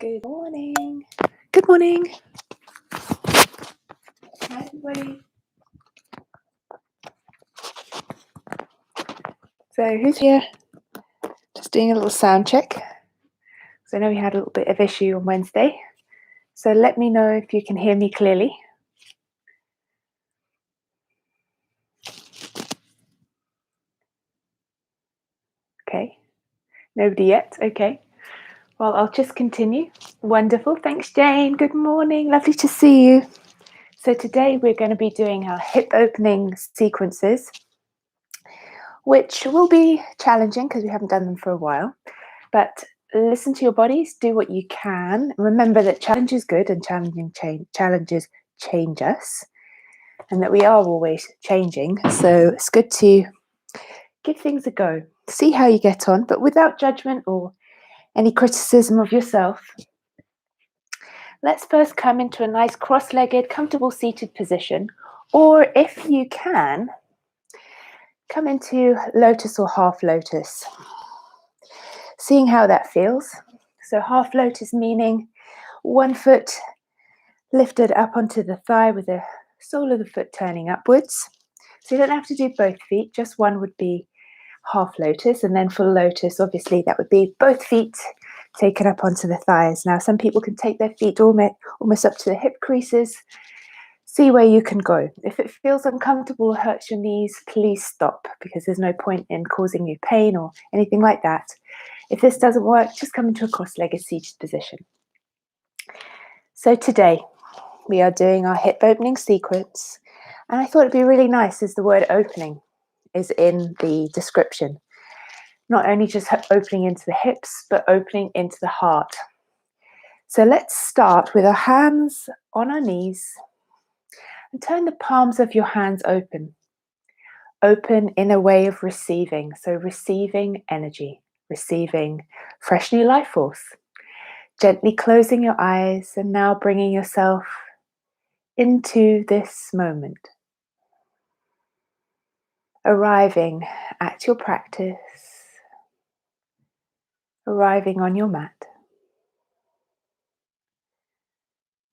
Good morning. Good morning. Hi, everybody. So, who's here? Just doing a little sound check. So, I know we had a little bit of issue on Wednesday. So, let me know if you can hear me clearly. Okay. Nobody yet. Okay. Well, I'll just continue. Wonderful. Thanks, Jane. Good morning. Lovely to see you. So, today we're going to be doing our hip opening sequences, which will be challenging because we haven't done them for a while. But listen to your bodies, do what you can. Remember that challenge is good and challenges change us, and that we are always changing. So it's good to give things a go. See how you get on, but without judgment or any criticism of yourself. Let's first come into a nice cross-legged, comfortable seated position, or if you can, come into lotus or half lotus. Seeing how that feels. So half lotus meaning one foot lifted up onto the thigh with the sole of the foot turning upwards. So you don't have to do both feet, just one would be half lotus, and then full lotus, obviously that would be both feet taken up onto the thighs. Now some people can take their feet almost up to the hip creases. See where you can go. If it feels uncomfortable or hurts your knees, please stop, because there's no point in causing you pain or anything like that. If this doesn't work, just come into a cross-legged seated position. So today we are doing our hip opening sequence, and I thought it'd be really nice as the word opening is in the description. Not only just opening into the hips, but opening into the heart. So let's start with our hands on our knees and turn the palms of your hands open. Open in a way of receiving. So receiving energy, receiving fresh new life force. Gently closing your eyes and now bringing yourself into this moment. Arriving at your practice, arriving on your mat.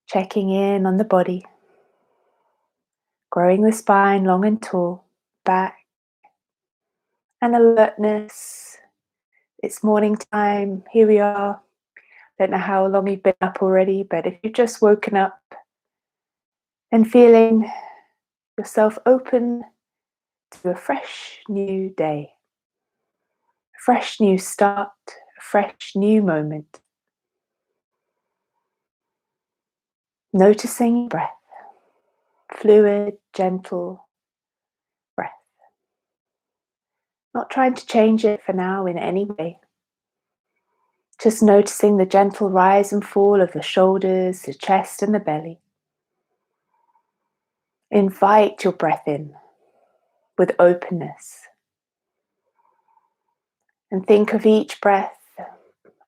Checking in on the body. Growing the spine long and tall, back, and alertness. It's morning time, here we are. Don't know how long you've been up already, but if you've just woken up and feeling yourself open to a fresh new day, a fresh new start, a fresh new moment. Noticing your breath, fluid, gentle breath. Not trying to change it for now in any way. Just noticing the gentle rise and fall of the shoulders, the chest and the belly. Invite your breath in with openness. And think of each breath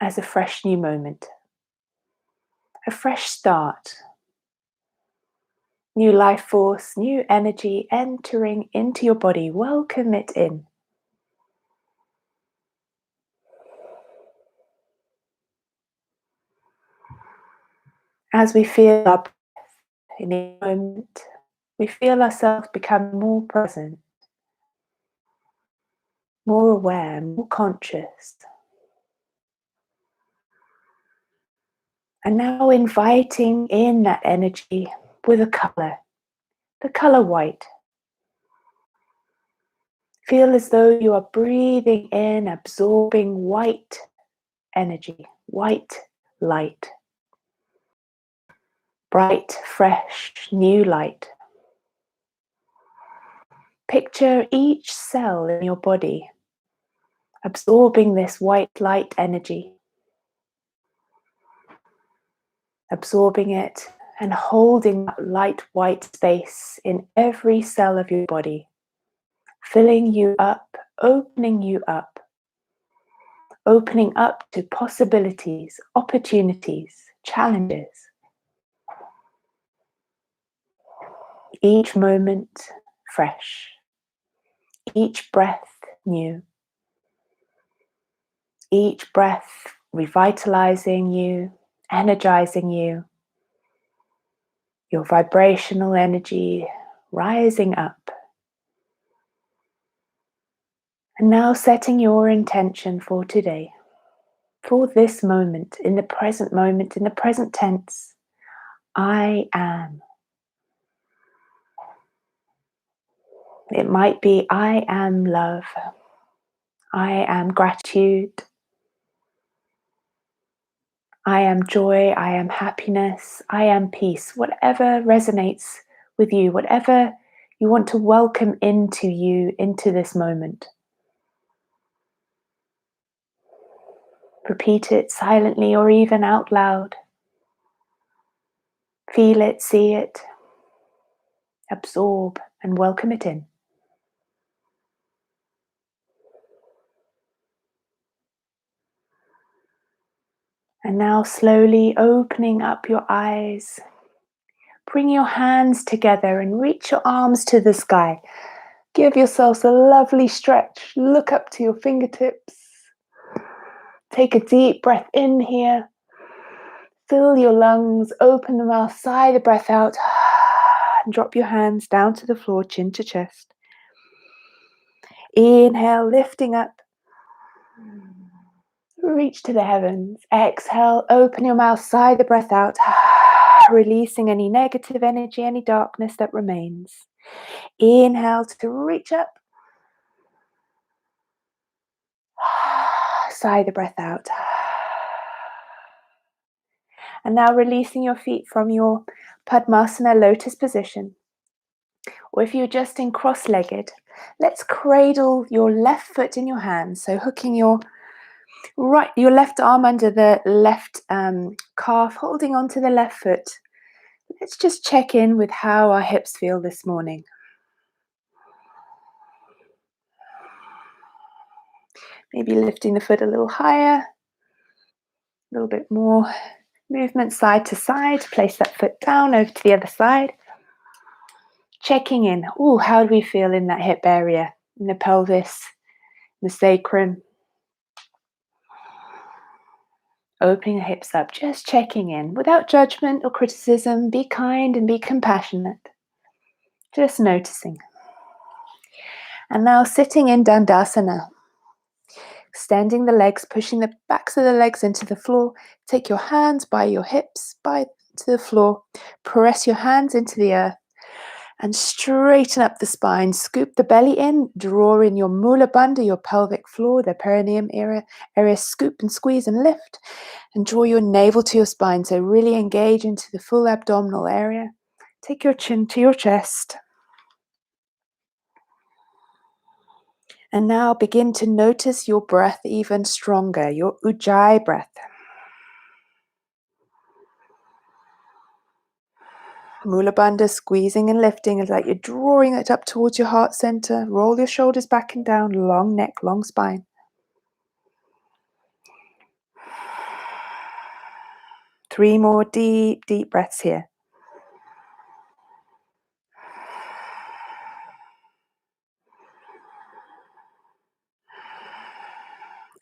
as a fresh new moment. A fresh start. New life force, new energy entering into your body. Welcome it in. As we feel our breath in a moment, we feel ourselves become more present, more aware, more conscious. And now inviting in that energy with a color, the color white. Feel as though you are breathing in, absorbing white energy, white light. Bright, fresh, new light. Picture each cell in your body absorbing this white light energy. Absorbing it and holding that light white space in every cell of your body. Filling you up, opening you up. Opening up to possibilities, opportunities, challenges. Each moment fresh. Each breath new. Each breath revitalizing you, energizing you, your vibrational energy rising up. And now setting your intention for today, for this moment, in the present moment, in the present tense. I am. It might be I am love. I am gratitude. I am joy. I am happiness. I am peace. Whatever resonates with you, whatever you want to welcome into you, into this moment. Repeat it silently or even out loud. Feel it, see it, absorb and welcome it in. And now slowly opening up your eyes. Bring your hands together and reach your arms to the sky. Give yourselves a lovely stretch. Look up to your fingertips. Take a deep breath in here. Fill your lungs, open the mouth, sigh the breath out. And drop your hands down to the floor, chin to chest. Inhale, lifting up. Reach to the heavens. Exhale, open your mouth, sigh the breath out. Releasing any negative energy, any darkness that remains. Inhale to reach up. Sigh the breath out. And now releasing your feet from your Padmasana lotus position. Or if you're just in cross-legged, let's cradle your left foot in your hand. So hooking your left arm under the left calf, holding onto the left foot. Let's just check in with how our hips feel this morning. Maybe lifting the foot a little higher, a little bit more movement side to side. Place that foot down over to the other side. Checking in. Oh, how do we feel in that hip area, in the pelvis, the sacrum? Opening the hips up, just checking in without judgment or criticism. Be kind and be compassionate. Just noticing. And now sitting in Dandasana. Extending the legs, pushing the backs of the legs into the floor. Take your hands by your hips, to the floor. Press your hands into the earth and straighten up the spine. Scoop the belly in, draw in your mula bandha, your pelvic floor, the perineum area. Scoop and squeeze and lift and draw your navel to your spine. So really engage into the full abdominal area. Take your chin to your chest. And now begin to notice your breath even stronger, your Ujjayi breath. Mula bandha, squeezing and lifting is like you're drawing it up towards your heart center. Roll your shoulders back and down, long neck, long spine. 3 more deep, deep breaths here.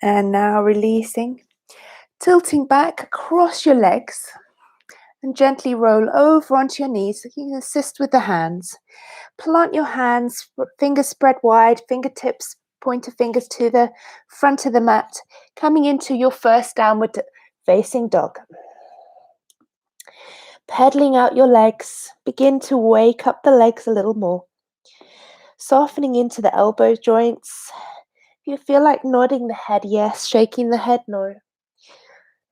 And now releasing, tilting back across your legs and gently roll over onto your knees. You can assist with the hands. Plant your hands, fingers spread wide, fingertips, pointer fingers to the front of the mat, coming into your first downward facing dog. Pedaling out your legs, begin to wake up the legs a little more. Softening into the elbow joints. If you feel like nodding the head, yes. Shaking the head, no.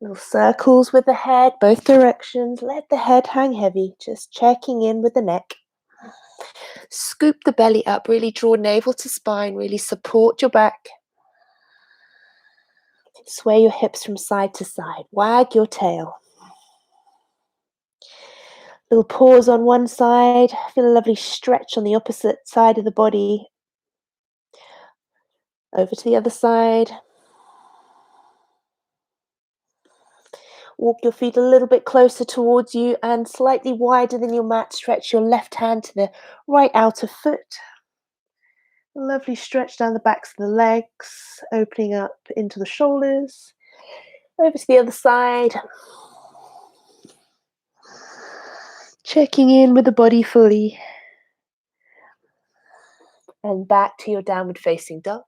Little circles with the head, both directions. Let the head hang heavy, just checking in with the neck. Scoop the belly up, really draw navel to spine, really support your back. Sway your hips from side to side. Wag your tail. Little pause on one side. Feel a lovely stretch on the opposite side of the body. Over to the other side. Walk your feet a little bit closer towards you and slightly wider than your mat. Stretch your left hand to the right outer foot. A lovely stretch down the backs of the legs, opening up into the shoulders. Over to the other side. Checking in with the body fully. And back to your downward facing dog.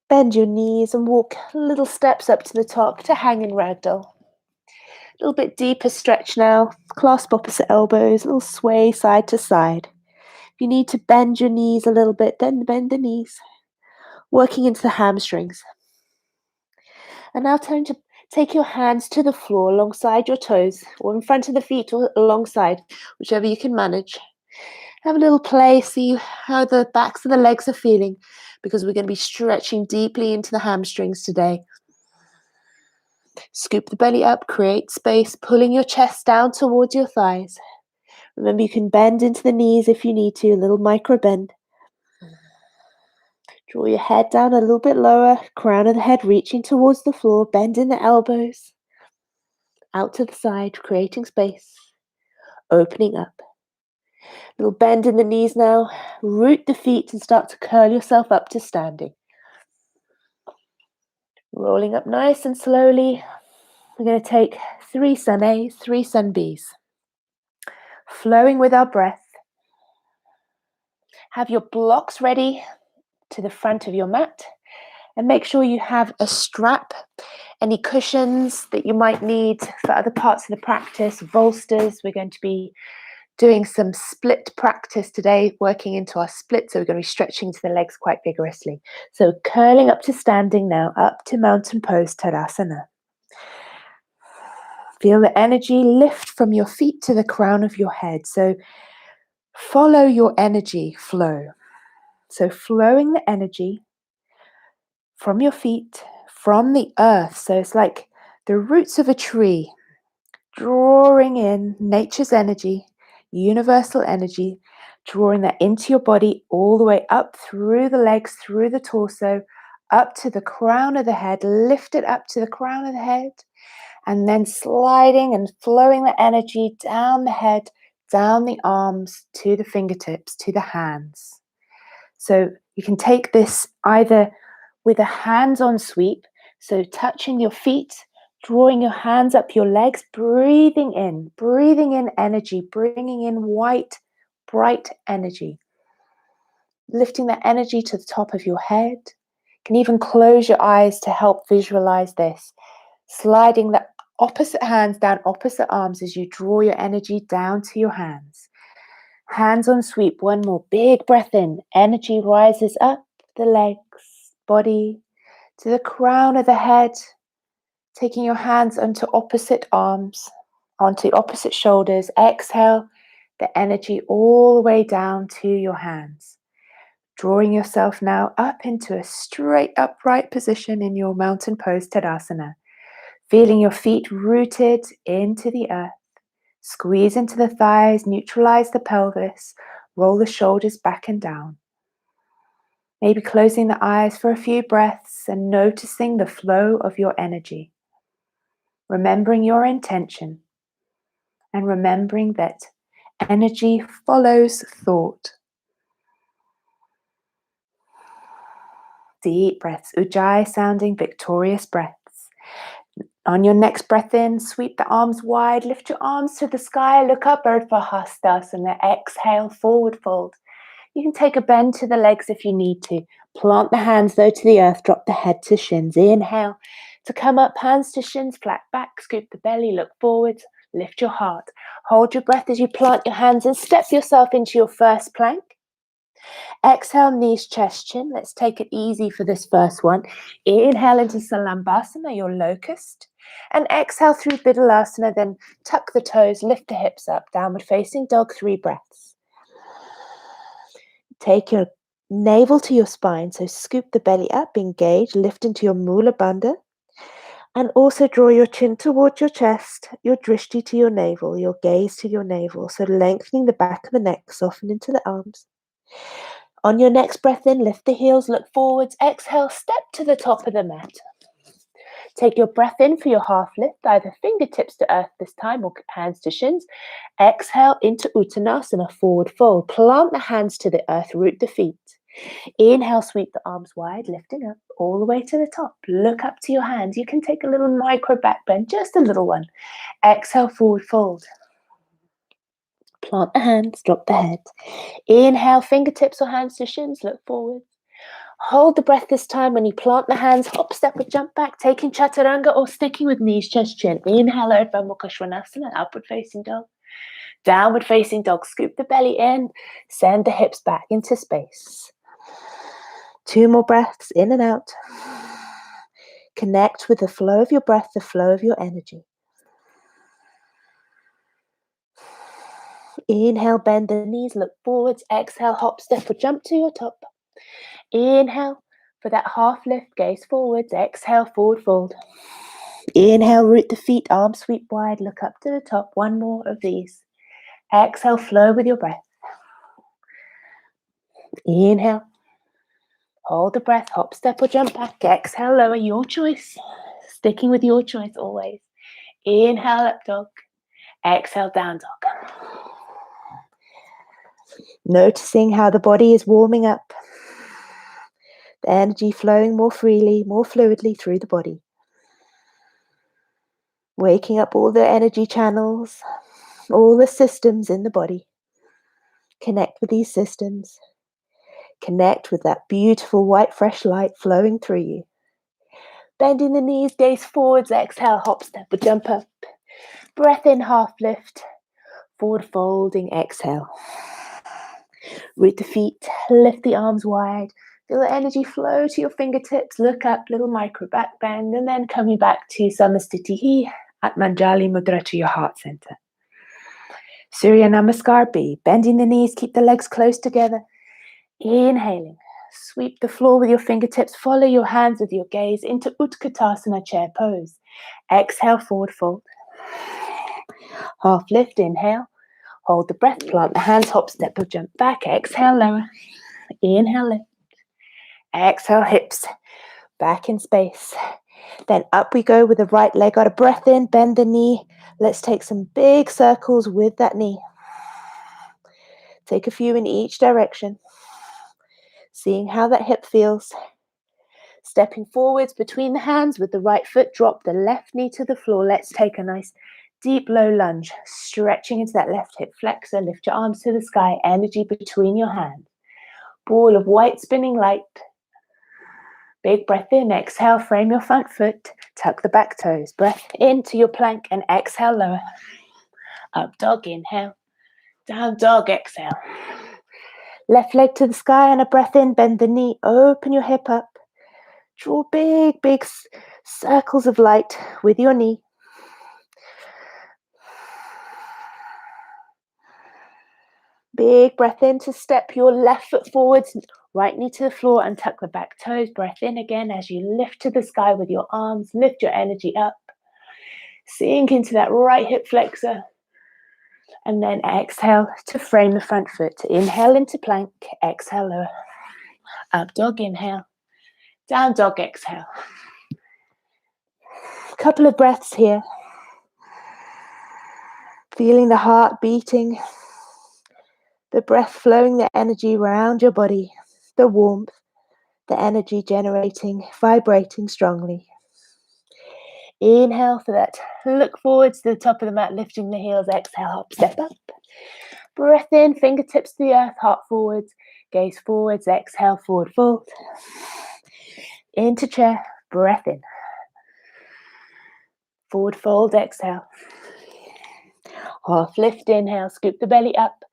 Bend your knees and walk little steps up to the top to hanging ragdoll. A little bit deeper stretch now. Clasp opposite elbows, a little sway side to side. If you need to bend your knees a little bit, then bend the knees. Working into the hamstrings. And now turn to take your hands to the floor alongside your toes, or in front of the feet, or alongside, whichever you can manage. Have a little play, see how the backs of the legs are feeling, because we're going to be stretching deeply into the hamstrings today. Scoop the belly up, create space, pulling your chest down towards your thighs. Remember, you can bend into the knees if you need to, a little micro bend. Draw your head down a little bit lower, crown of the head reaching towards the floor, bend in the elbows. Out to the side, creating space, opening up. Little bend in the knees now. Root the feet and start to curl yourself up to standing. Rolling up nice and slowly. We're going to take 3 sun A's, 3 sun B's. Flowing with our breath. Have your blocks ready to the front of your mat. And make sure you have a strap, any cushions that you might need for other parts of the practice, bolsters. We're going to be doing some split practice today, working into our split, so we're going to be stretching to the legs quite vigorously. So curling up to standing now, up to mountain pose, Tadasana. Feel the energy lift from your feet to the crown of your head. So follow your energy flow. So flowing the energy from your feet, from the earth. So it's like the roots of a tree, drawing in nature's energy, universal energy, drawing that into your body all the way up through the legs, through the torso, up to the crown of the head, lift it up to the crown of the head, and then sliding and flowing the energy down the head, down the arms, to the fingertips, to the hands. So you can take this either with a hands-on sweep, so touching your feet, drawing your hands up your legs, breathing in energy, bringing in white, bright energy. Lifting the energy to the top of your head. You can even close your eyes to help visualize this. Sliding the opposite hands down opposite arms as you draw your energy down to your hands. Hands on sweep, one more big breath in. Energy rises up the legs, body, to the crown of the head. Taking your hands onto opposite arms, onto opposite shoulders. Exhale the energy all the way down to your hands. Drawing yourself now up into a straight upright position in your mountain pose Tadasana. Feeling your feet rooted into the earth. Squeeze into the thighs, neutralize the pelvis, roll the shoulders back and down. Maybe closing the eyes for a few breaths and noticing the flow of your energy. Remembering your intention and remembering that energy follows thought. Deep breaths, Ujjayi sounding victorious breaths. On your next breath in, sweep the arms wide, lift your arms to the sky, look up, Urdhva Hastasana. Exhale, forward fold. You can take a bend to the legs if you need to. Plant the hands though to the earth, drop the head to shins. Inhale to come up, hands to shins, flat back, scoop the belly, look forward, lift your heart. Hold your breath as you plant your hands and step yourself into your first plank. Exhale, knees, chest, chin. Let's take it easy for this first one. Inhale into Salambhasana, your locust. And exhale through Bidhalasana, then tuck the toes, lift the hips up, downward facing dog, 3 breaths. Take your navel to your spine, so scoop the belly up, engage, lift into your Mula Bandha. And also draw your chin towards your chest, your drishti to your navel, your gaze to your navel. So lengthening the back of the neck, soften into the arms. On your next breath in, lift the heels, look forwards. Exhale, step to the top of the mat. Take your breath in for your half lift, either fingertips to earth this time or hands to shins. Exhale into Uttanasana, forward fold. Plant the hands to the earth, root the feet. Inhale, sweep the arms wide, lifting up. all the way to the top. Look up to your hands. You can take a little micro back bend, just a little one. Exhale, forward fold. Plant the hands, drop the head. Inhale, fingertips or hands to shins, look forward. Hold the breath this time. When you plant the hands, hop, step, or jump back, taking chaturanga or sticking with knees, chest, chin. Inhale, Urdhva Mukha Svanasana, upward facing dog. Downward facing dog, scoop the belly in, send the hips back into space. 2 more breaths, in and out. Connect with the flow of your breath, the flow of your energy. Inhale, bend the knees, look forwards. Exhale, hop, step, or jump to your top. Inhale, for that half lift, gaze forwards. Exhale, forward fold. Inhale, root the feet, arms sweep wide, look up to the top. 1 more of these. Exhale, flow with your breath. Inhale. Hold the breath, hop, step, or jump back. Exhale, lower, your choice. Sticking with your choice always. Inhale, up dog. Exhale, down dog. Noticing how the body is warming up. The energy flowing more freely, more fluidly through the body. Waking up all the energy channels, all the systems in the body. Connect with these systems. Connect with that beautiful white fresh light flowing through you. Bending the knees, gaze forwards, exhale, hop, step, or jump up. Breath in, half lift. Forward folding, exhale. Root the feet, lift the arms wide. Feel the energy flow to your fingertips. Look up, little micro back bend, and then coming back to Samasthiti at Manjali Mudra to your heart center. Surya Namaskar B. Bending the knees, keep the legs close together. Inhaling. Sweep the floor with your fingertips. Follow your hands with your gaze into Utkatasana chair pose. Exhale, forward fold. Half lift, inhale. Hold the breath, plant the hands, hop, step, or jump back. Exhale, lower. Inhale, lift. Exhale, hips back in space. Then up we go with the right leg. Got a breath in, bend the knee. Let's take some big circles with that knee. Take a few in each direction. Seeing how that hip feels. Stepping forwards between the hands with the right foot. Drop the left knee to the floor. Let's take a nice deep low lunge. Stretching into that left hip flexor. Lift your arms to the sky. Energy between your hands. Ball of white spinning light. Big breath in. Exhale. Frame your front foot. Tuck the back toes. Breath into your plank and exhale lower. Up dog. Inhale. Down dog. Exhale. Left leg to the sky and a breath in. Bend the knee. Open your hip up. Draw big, big circles of light with your knee. Big breath in to step your left foot forwards, right knee to the floor and tuck the back toes. Breath in again as you lift to the sky with your arms. Lift your energy up. Sink into that right hip flexor. And then exhale to frame the front foot. Inhale into plank. Exhale lower. Up dog. Inhale. Down dog. Exhale. Couple of breaths here. Feeling the heart beating. The breath flowing the energy around your body. The warmth. The energy generating, vibrating strongly. Inhale for that. Look forwards to the top of the mat, lifting the heels. Exhale, hop, step up. Breath in, fingertips to the earth, heart forwards, gaze forwards. Exhale, forward fold. Into chair, breath in. Forward fold, exhale. Half lift, inhale, scoop the belly up.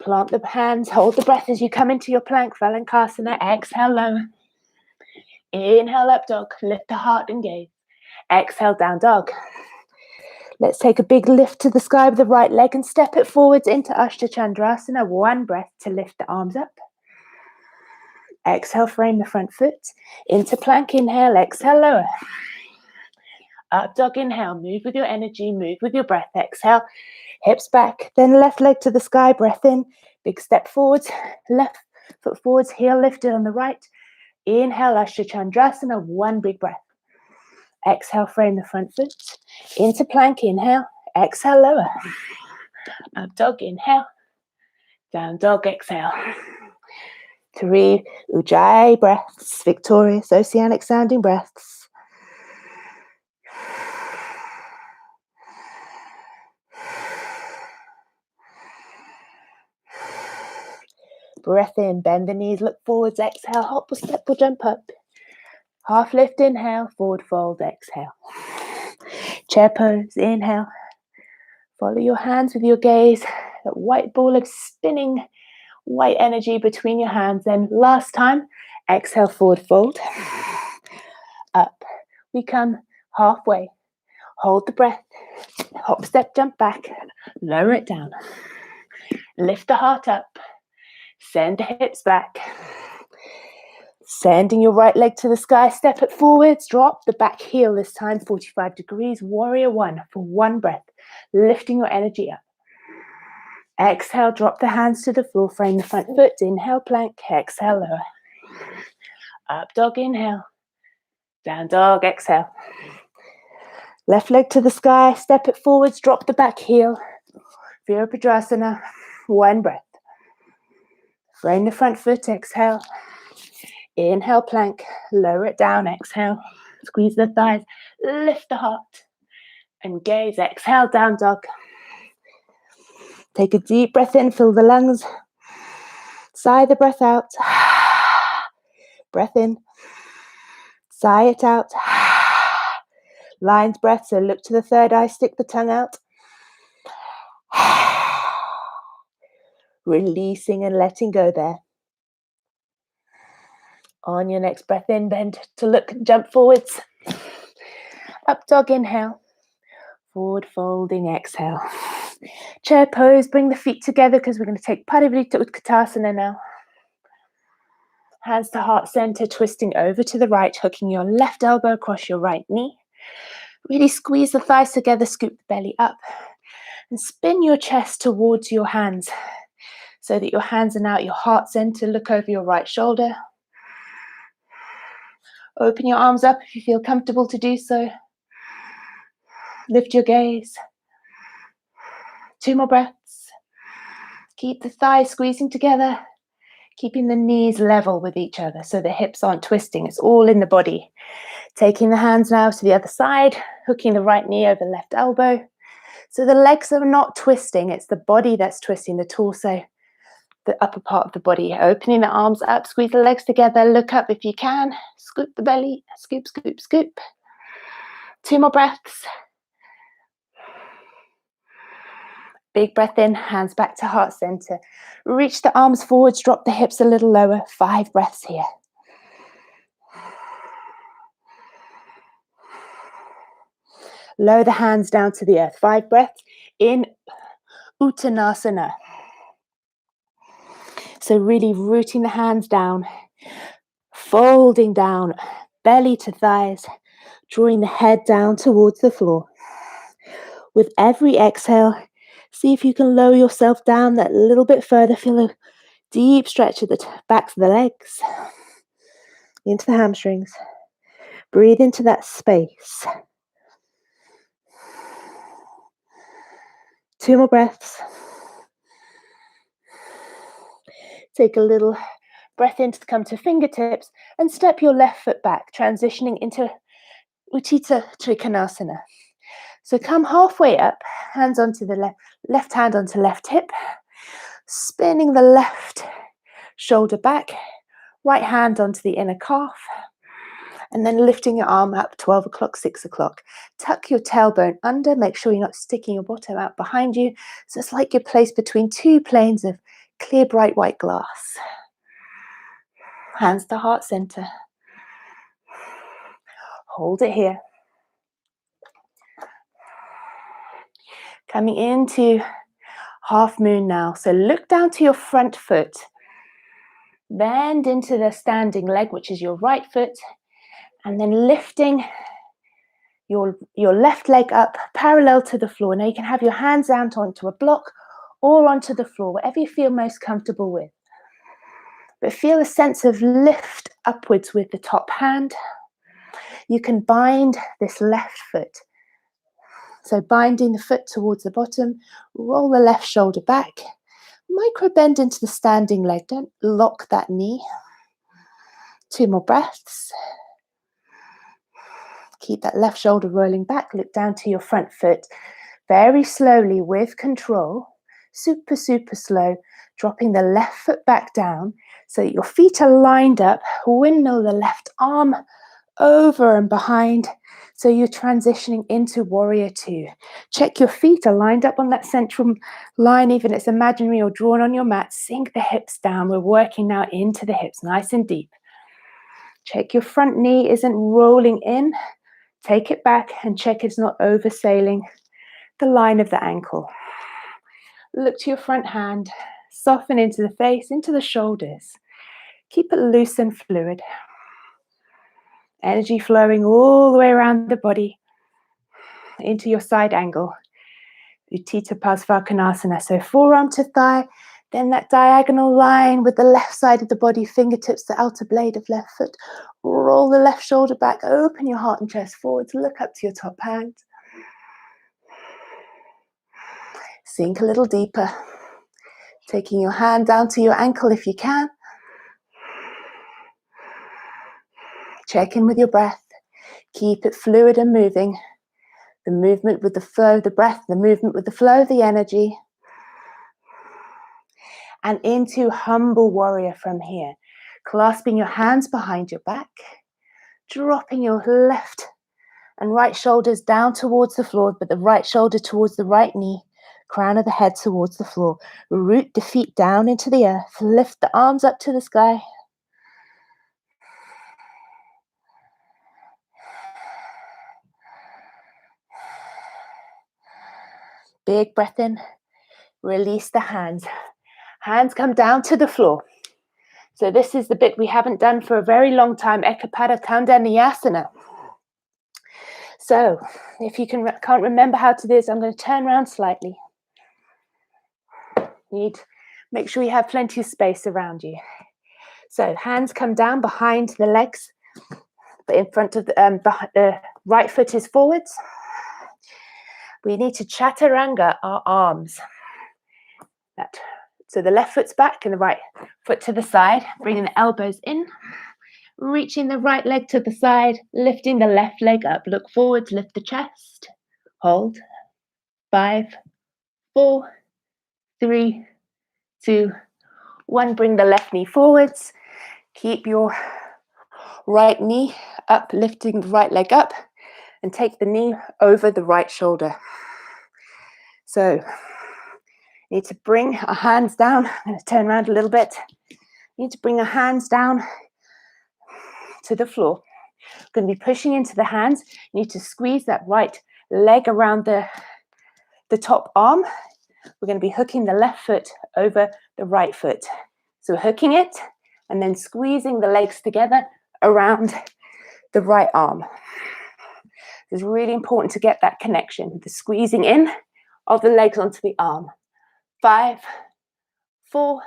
Plant the hands, hold the breath as you come into your plank, Valankasana. Exhale, lower. Inhale, up dog, lift the heart and gaze. Exhale, down dog. Let's take a big lift to the sky with the right leg and step it forwards into Ashta Chandrasana. 1 breath to lift the arms up. Exhale, frame the front foot. Into plank, inhale, exhale, lower. Up dog, inhale, move with your energy, move with your breath. Exhale, hips back. Then left leg to the sky, breath in. Big step forwards, left foot forwards, heel lifted on the right. Inhale, Ashta Chandrasana, 1 big breath. Exhale, frame the front foot. Into plank, inhale. Exhale, lower. Up dog, inhale. Down dog, exhale. 3 Ujjayi breaths, victorious oceanic sounding breaths. Breath in, bend the knees, look forwards, exhale, hop or step or jump up. Half lift, inhale, forward fold, exhale. Chair pose, inhale. Follow your hands with your gaze, that white ball of spinning white energy between your hands. Then last time, exhale, forward fold, up. We come halfway, hold the breath, hop, step, jump back, lower it down. Lift the heart up, send the hips back. Sending your right leg to the sky, step it forwards, drop the back heel this time, 45 degrees, warrior one for one breath, lifting your energy up. Exhale, drop the hands to the floor, frame the front foot, inhale, plank, exhale, lower. Up dog, inhale, down dog, exhale. Left leg to the sky, step it forwards, drop the back heel, Virabhadrasana, one breath. Frame the front foot, exhale. Inhale, plank, lower it down, exhale. Squeeze the thighs, lift the heart, and gaze, exhale, down dog. Take a deep breath in, fill the lungs. Sigh the breath out. Breath in. Sigh it out. Lion's breath, so look to the third eye, stick the tongue out. Releasing and letting go there. On your next breath in, bend to look, jump forwards. Up dog, inhale. Forward folding, exhale. Chair pose, bring the feet together because we're going to take Parivrtta Utkatasana now. Hands to heart center, twisting over to the right, hooking your left elbow across your right knee. Really squeeze the thighs together, scoop the belly up, and spin your chest towards your hands so that your hands are now at your heart center. Look over your right shoulder. Open your arms up if you feel comfortable to do so. Lift your gaze. 2 more breaths. Keep the thighs squeezing together, keeping the knees level with each other so the hips aren't twisting. It's all in the body. Taking the hands now to the other side, hooking the right knee over left elbow. So the legs are not twisting, it's the body that's twisting, the torso, the upper part of the body. Opening the arms up, squeeze the legs together, look up if you can, scoop the belly, scoop, scoop, scoop. 2 more breaths. Big breath in, hands back to heart center. Reach the arms forwards, drop the hips a little lower. 5 breaths here. Lower the hands down to the earth. 5 breaths in Uttanasana. So really rooting the hands down, folding down, belly to thighs, drawing the head down towards the floor. With every exhale, see if you can lower yourself down that little bit further. Feel a deep stretch at the backs of the legs, into the hamstrings. Breathe into that space. 2 more breaths. Take a little breath in to come to fingertips and step your left foot back, transitioning into Utthita Trikonasana. So come halfway up, hands onto the left hand onto left hip, spinning the left shoulder back, right hand onto the inner calf, and then lifting your arm up, 12 o'clock, 6 o'clock. Tuck your tailbone under, make sure you're not sticking your bottom out behind you. So it's like you're placed between 2 planes of clear, bright white glass. Hands to heart center. Hold it here. Coming into half moon now. So look down to your front foot. Bend into the standing leg, which is your right foot. And then lifting your left leg up parallel to the floor. Now you can have your hands out onto a block or onto the floor, whatever you feel most comfortable with. But feel a sense of lift upwards with the top hand. You can bind this left foot. So binding the foot towards the bottom, roll the left shoulder back, Micro bend into the standing leg. Don't lock that knee. 2 more breaths. Keep that left shoulder rolling back. Look down to your front foot. Very slowly, with control, super, super slow, dropping the left foot back down so that your feet are lined up. Windmill the left arm over and behind. So you're transitioning into warrior 2. Check your feet are lined up on that central line, even if it's imaginary or drawn on your mat. Sink the hips down. We're working now into the hips, nice and deep. Check your front knee isn't rolling in. Take it back and check it's not oversailing the line of the ankle. Look to your front hand. Soften into the face, into the shoulders. Keep it loose and fluid. Energy flowing all the way around the body into your side angle. Utthita Parsvakonasana. So forearm to thigh, then that diagonal line with the left side of the body, fingertips, the outer blade of left foot. Roll the left shoulder back, open your heart and chest forwards, look up to your top hand. Sink a little deeper. Taking your hand down to your ankle if you can. Check in with your breath. Keep it fluid and moving. The movement with the flow of the breath, the movement with the flow of the energy. And into humble warrior from here. Clasping your hands behind your back. Dropping your left and right shoulders down towards the floor, but the right shoulder towards the right knee. Crown of the head towards the floor. Root the feet down into the earth. Lift the arms up to the sky. Big breath in. Release the hands. Hands come down to the floor. So this is the bit we haven't done for a very long time, Ekapada Kandaniyasana. So if you can't remember how to do this, I'm going to turn around slightly. Make sure you have plenty of space around you. So hands come down behind the legs, but in front of the right foot is forwards. We need to chaturanga our arms. So the left foot's back and the right foot to the side, bringing the elbows in, reaching the right leg to the side, lifting the left leg up. Look forwards, lift the chest. Hold. 5, 4, 3, 2, 1. Bring the left knee forwards. Keep your right knee up, lifting the right leg up, and take the knee over the right shoulder. So, need to bring our hands down. I'm going to turn around a little bit. Need to bring our hands down to the floor. We're going to be pushing into the hands. You need to squeeze that right leg around the top arm. We're going to be hooking the left foot over the right foot. So hooking it and then squeezing the legs together around the right arm. It's really important to get that connection, the squeezing in of the legs onto the arm. 5, 4,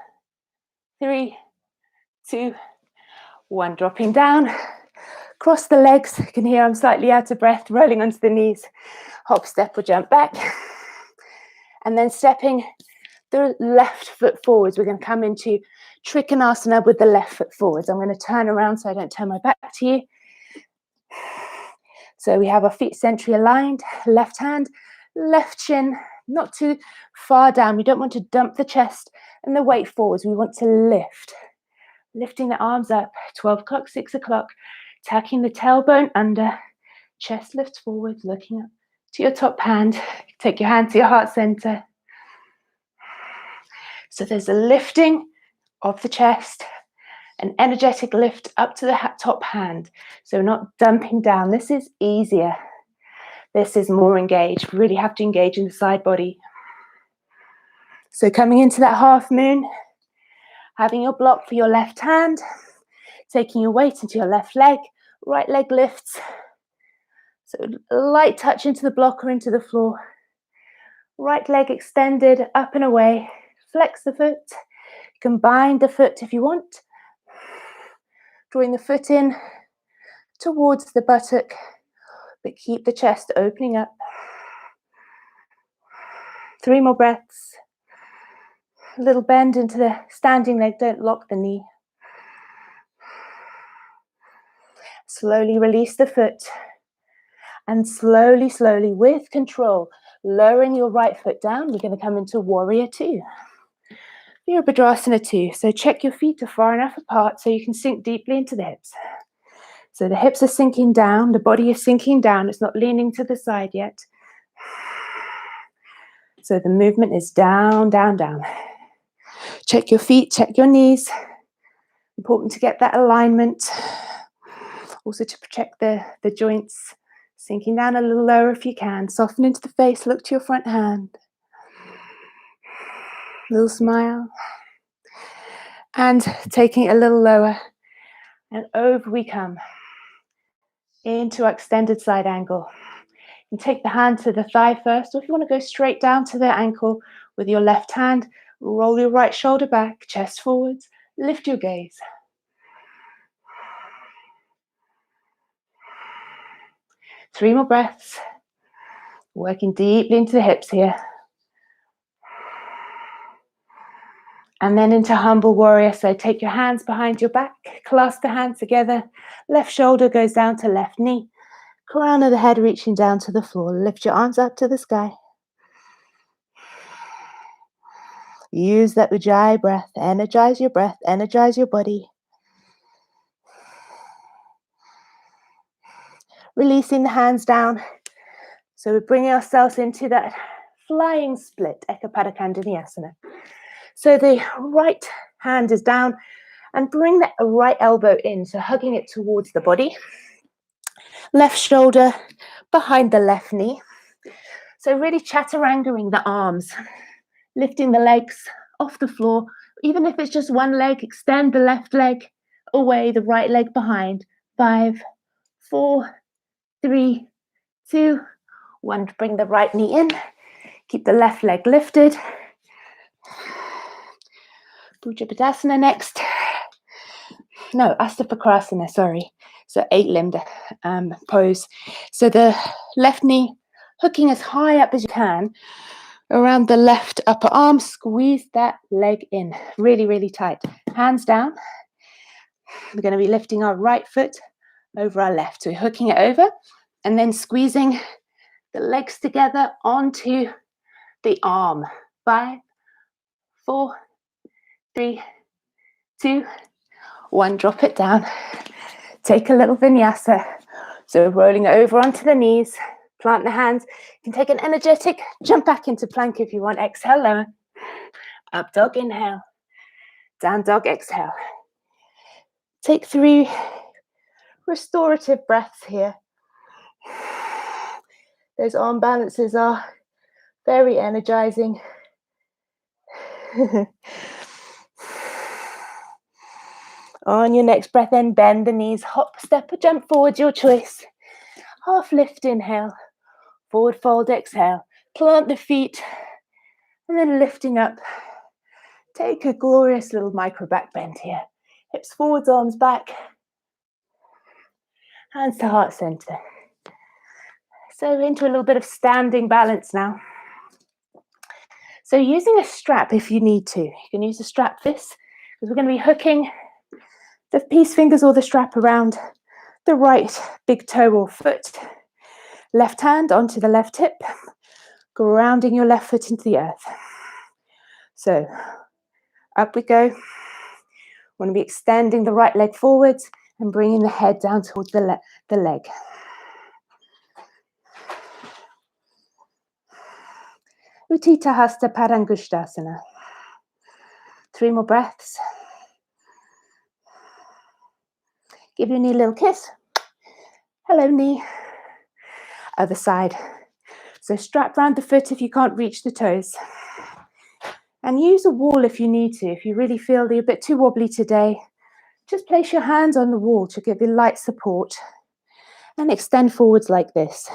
3, 2, 1. Dropping down. Cross the legs. You can hear I'm slightly out of breath, rolling onto the knees. Hop, step, or jump back. And then stepping the left foot forwards. We're going to come into Trikonasana with the left foot forwards. I'm going to turn around so I don't turn my back to you. So we have our feet centrally aligned, left hand, left shin, not too far down. We don't want to dump the chest and the weight forwards. We want to lift. Lifting the arms up, 12 o'clock, 6 o'clock, tucking the tailbone under, chest lifts forward, looking up to your top hand. Take your hand to your heart center. So there's a lifting of the chest, an energetic lift up to the top hand. So not dumping down. This is easier. This is more engaged. We really have to engage in the side body. So coming into that half moon, having your block for your left hand, taking your weight into your left leg, right leg lifts. So a light touch into the block or into the floor. Right leg extended, up and away. Flex the foot. You can bind the foot if you want. Drawing the foot in towards the buttock, but keep the chest opening up. 3 more breaths. A little bend into the standing leg, don't lock the knee. Slowly release the foot. And slowly, slowly, with control, lowering your right foot down, we're going to come into Warrior Two. Virabhadrasana 2. So check your feet are far enough apart so you can sink deeply into the hips. So the hips are sinking down, the body is sinking down, it's not leaning to the side yet. So the movement is down, down, down. Check your feet, check your knees. Important to get that alignment. Also to protect the joints. Sinking down a little lower if you can. Soften into the face, look to your front hand. Little smile. And taking it a little lower. And over we come. Into our extended side angle. And take the hand to the thigh first, or if you want to go straight down to the ankle with your left hand, roll your right shoulder back, chest forwards, lift your gaze. Three more breaths. Working deeply into the hips here. And then into humble warrior. So take your hands behind your back, clasp the hands together. Left shoulder goes down to left knee. Crown of the head reaching down to the floor. Lift your arms up to the sky. Use that Ujjayi breath. Energize your breath. Energize your body. Releasing the hands down. So we're bringing ourselves into that flying split, Ekapada Vinyasa. So the right hand is down and bring that right elbow in, so hugging it towards the body. Left shoulder behind the left knee. So really chaturangaing the arms, lifting the legs off the floor. Even if it's just one leg, extend the left leg away, the right leg behind. 5, 4, 3, 2, 1. Bring the right knee in. Keep the left leg lifted. Bhujapadasana next. No, Astaphakrasana, sorry. So 8-limbed pose. So the left knee hooking as high up as you can around the left upper arm. Squeeze that leg in really, really tight. Hands down. We're going to be lifting our right foot over our left. So we're hooking it over and then squeezing the legs together onto the arm. 5, 4, 3, 2, 1. Drop it down. Take a little vinyasa. So rolling over onto the knees. Plant the hands. You can take an energetic jump back into plank if you want. Exhale, lower. Up dog, inhale. Down dog, exhale. Take 3 restorative breaths here. Those arm balances are very energizing. On your next breath in, bend the knees, hop, step or jump forward, your choice. Half lift, inhale. Forward fold, exhale. Plant the feet and then lifting up. Take a glorious little micro back bend here. Hips forwards, arms back. Hands to heart center. So into a little bit of standing balance now. So using a strap if you need to. You can use a strap this because we're going to be hooking the peace fingers or the strap around the right big toe or foot. Left hand onto the left hip, grounding your left foot into the earth. So up we go. Want to be extending the right leg forwards and bringing the head down towards the leg. Utthita Hasta Padangusthasana. 3 more breaths. Give your knee a little kiss. Hello, knee. Other side. So strap round the foot if you can't reach the toes. And use a wall if you need to. If you really feel that you're a bit too wobbly today, just place your hands on the wall to give you light support. And extend forwards like this.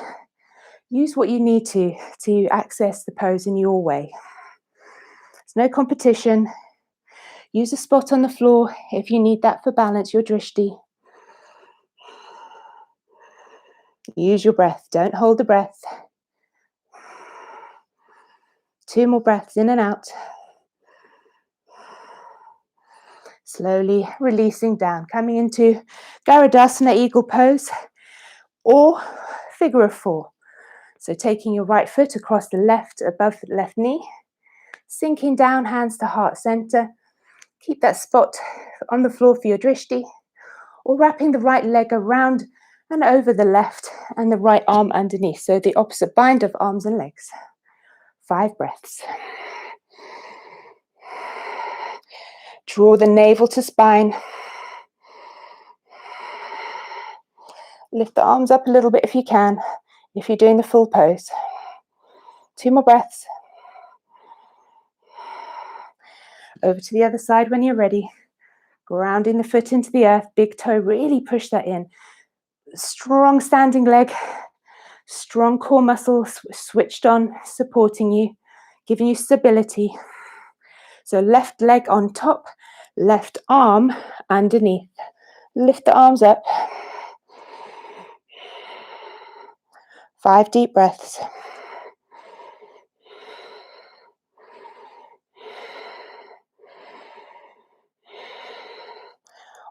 Use what you need to access the pose in your way. There's no competition. Use a spot on the floor if you need that for balance, your drishti. Use your breath. Don't hold the breath. 2 more breaths in and out. Slowly releasing down, coming into Garudasana, eagle pose, or figure of four. So taking your right foot across the left, above the left knee, sinking down, hands to heart center. Keep that spot on the floor for your drishti, or wrapping the right leg around and over the left and the right arm underneath. So the opposite bind of arms and legs. 5 breaths. Draw the navel to spine. Lift the arms up a little bit if you can, if you're doing the full pose. 2 more breaths. Over to the other side when you're ready. Grounding the foot into the earth, big toe, really push that in. Strong standing leg, strong core muscles switched on, supporting you, giving you stability. So left leg on top, left arm underneath. Lift the arms up. 5 deep breaths.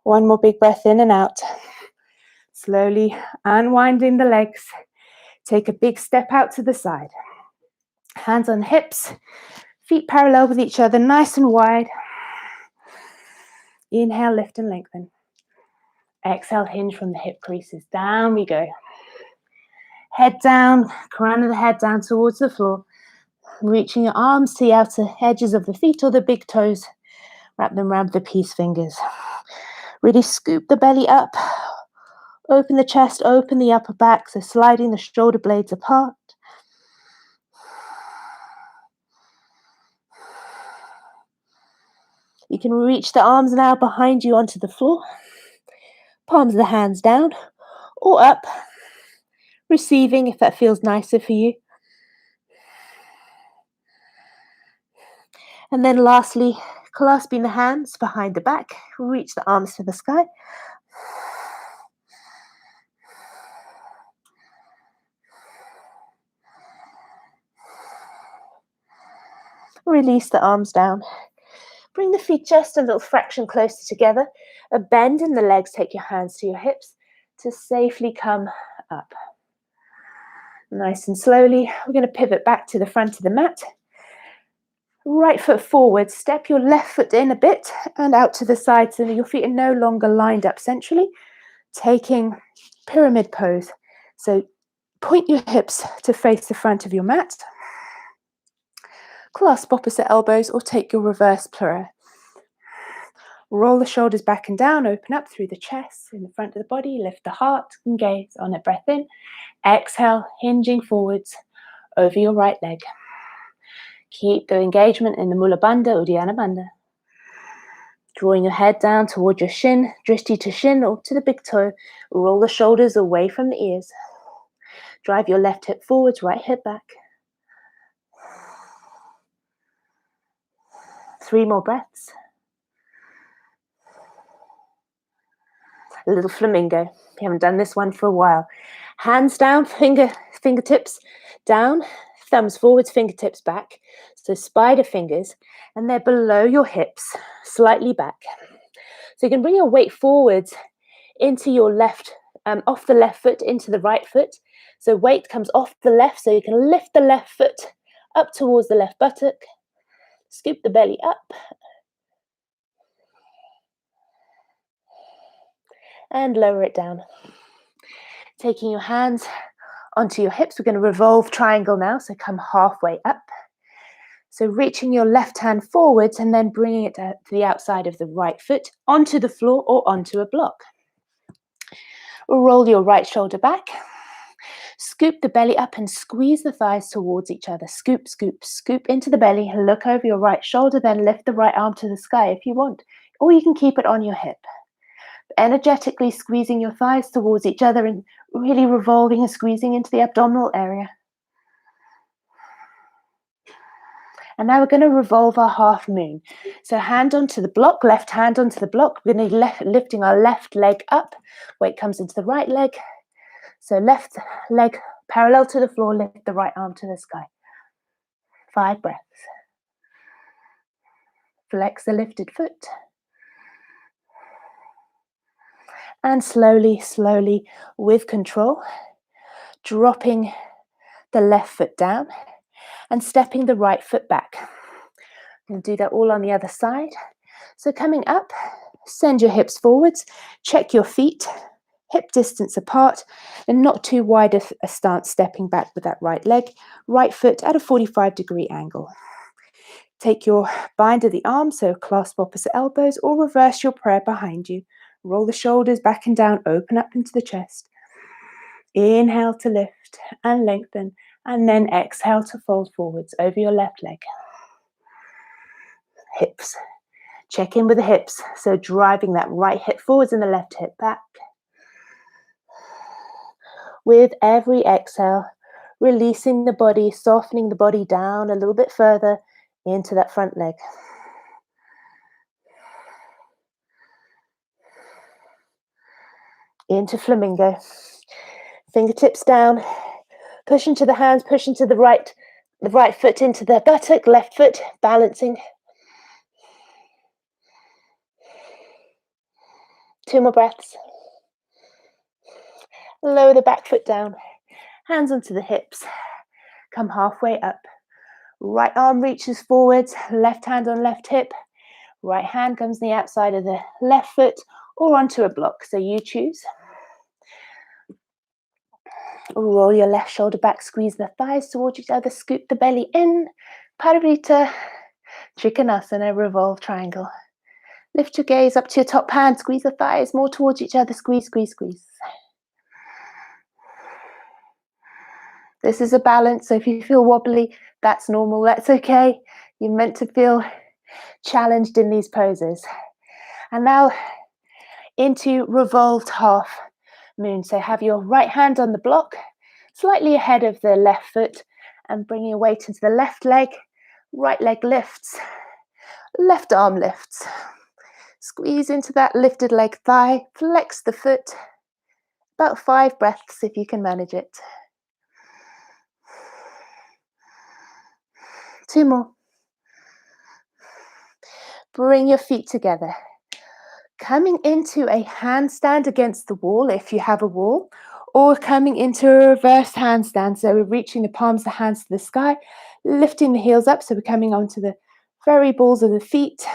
One more big breath in and out. Slowly unwinding the legs. Take a big step out to the side. Hands on the hips, feet parallel with each other, nice and wide. Inhale, lift and lengthen. Exhale, hinge from the hip creases. Down we go. Head down, crown of the head down towards the floor. Reaching your arms to the outer edges of the feet or the big toes. Wrap them around the peace fingers. Really scoop the belly up. Open the chest, open the upper back, so sliding the shoulder blades apart. You can reach the arms now behind you onto the floor. Palms of the hands down or up. Receiving if that feels nicer for you. And then lastly, clasping the hands behind the back. Reach the arms to the sky. Release the arms down. Bring the feet just a little fraction closer together. A bend in the legs. Take your hands to your hips to safely come up. Nice and slowly, we're going to pivot back to the front of the mat. Right foot forward. Step your left foot in a bit and out to the side so that your feet are no longer lined up centrally. Taking pyramid pose. So point your hips to face the front of your mat. Clasp opposite elbows or take your reverse prayer. Roll the shoulders back and down, open up through the chest, in the front of the body, lift the heart and gaze on a breath in. Exhale, hinging forwards over your right leg. Keep the engagement in the Mula Bandha, Uddiyana Bandha. Drawing your head down toward your shin, drishti to shin or to the big toe. Roll the shoulders away from the ears. Drive your left hip forwards, right hip back. 3 more breaths. A little flamingo. We haven't done this one for a while. Hands down, fingertips down, thumbs forwards, fingertips back. So spider fingers, and they're below your hips, slightly back. So you can bring your weight forwards into your left, off the left foot into the right foot. So weight comes off the left, so you can lift the left foot up towards the left buttock. Scoop the belly up. And lower it down. Taking your hands onto your hips, we're going to revolve triangle now, so come halfway up. So reaching your left hand forwards and then bringing it to the outside of the right foot onto the floor or onto a block. Roll your right shoulder back. Scoop the belly up and squeeze the thighs towards each other. Scoop, scoop, scoop into the belly. Look over your right shoulder, then lift the right arm to the sky if you want, or you can keep it on your hip. Energetically squeezing your thighs towards each other and really revolving and squeezing into the abdominal area. And now we're going to revolve our half moon. So hand onto the block, left hand onto the block. We're going to be lifting our left leg up. Weight comes into the right leg. So left leg parallel to the floor, lift the right arm to the sky. 5 breaths. Flex the lifted foot. And slowly, slowly, with control, dropping the left foot down and stepping the right foot back. We'll do that all on the other side. So coming up, send your hips forwards, check your feet, hip distance apart, and not too wide a stance, stepping back with that right leg, right foot at a 45-degree angle. Take your bind of the arms, so clasp opposite elbows, or reverse your prayer behind you. Roll the shoulders back and down, open up into the chest. Inhale to lift and lengthen, and then exhale to fold forwards over your left leg. Hips. Check in with the hips, so driving that right hip forwards and the left hip back. With every exhale, releasing the body, softening the body down a little bit further into that front leg. Into flamingo. Fingertips down, push into the hands, push into the right foot into the buttock, left foot balancing. 2 more breaths. Lower the back foot down, hands onto the hips, come halfway up. Right arm reaches forwards, left hand on left hip, right hand comes on the outside of the left foot or onto a block, so you choose. Roll your left shoulder back, squeeze the thighs towards each other, scoop the belly in, Parivrtta, Trikonasana, revolve triangle. Lift your gaze up to your top hand, squeeze the thighs more towards each other, squeeze, squeeze, squeeze. This is a balance, so if you feel wobbly, that's normal, that's okay. You're meant to feel challenged in these poses. And now into revolved half moon. So have your right hand on the block, slightly ahead of the left foot, and bringing your weight into the left leg. Right leg lifts, left arm lifts. Squeeze into that lifted leg thigh, flex the foot. About 5 breaths if you can manage it. 2 more. Bring your feet together. Coming into a handstand against the wall if you have a wall, or coming into a reverse handstand. So we're reaching the palms of the hands to the sky, lifting the heels up, so we're coming onto the very balls of the feet.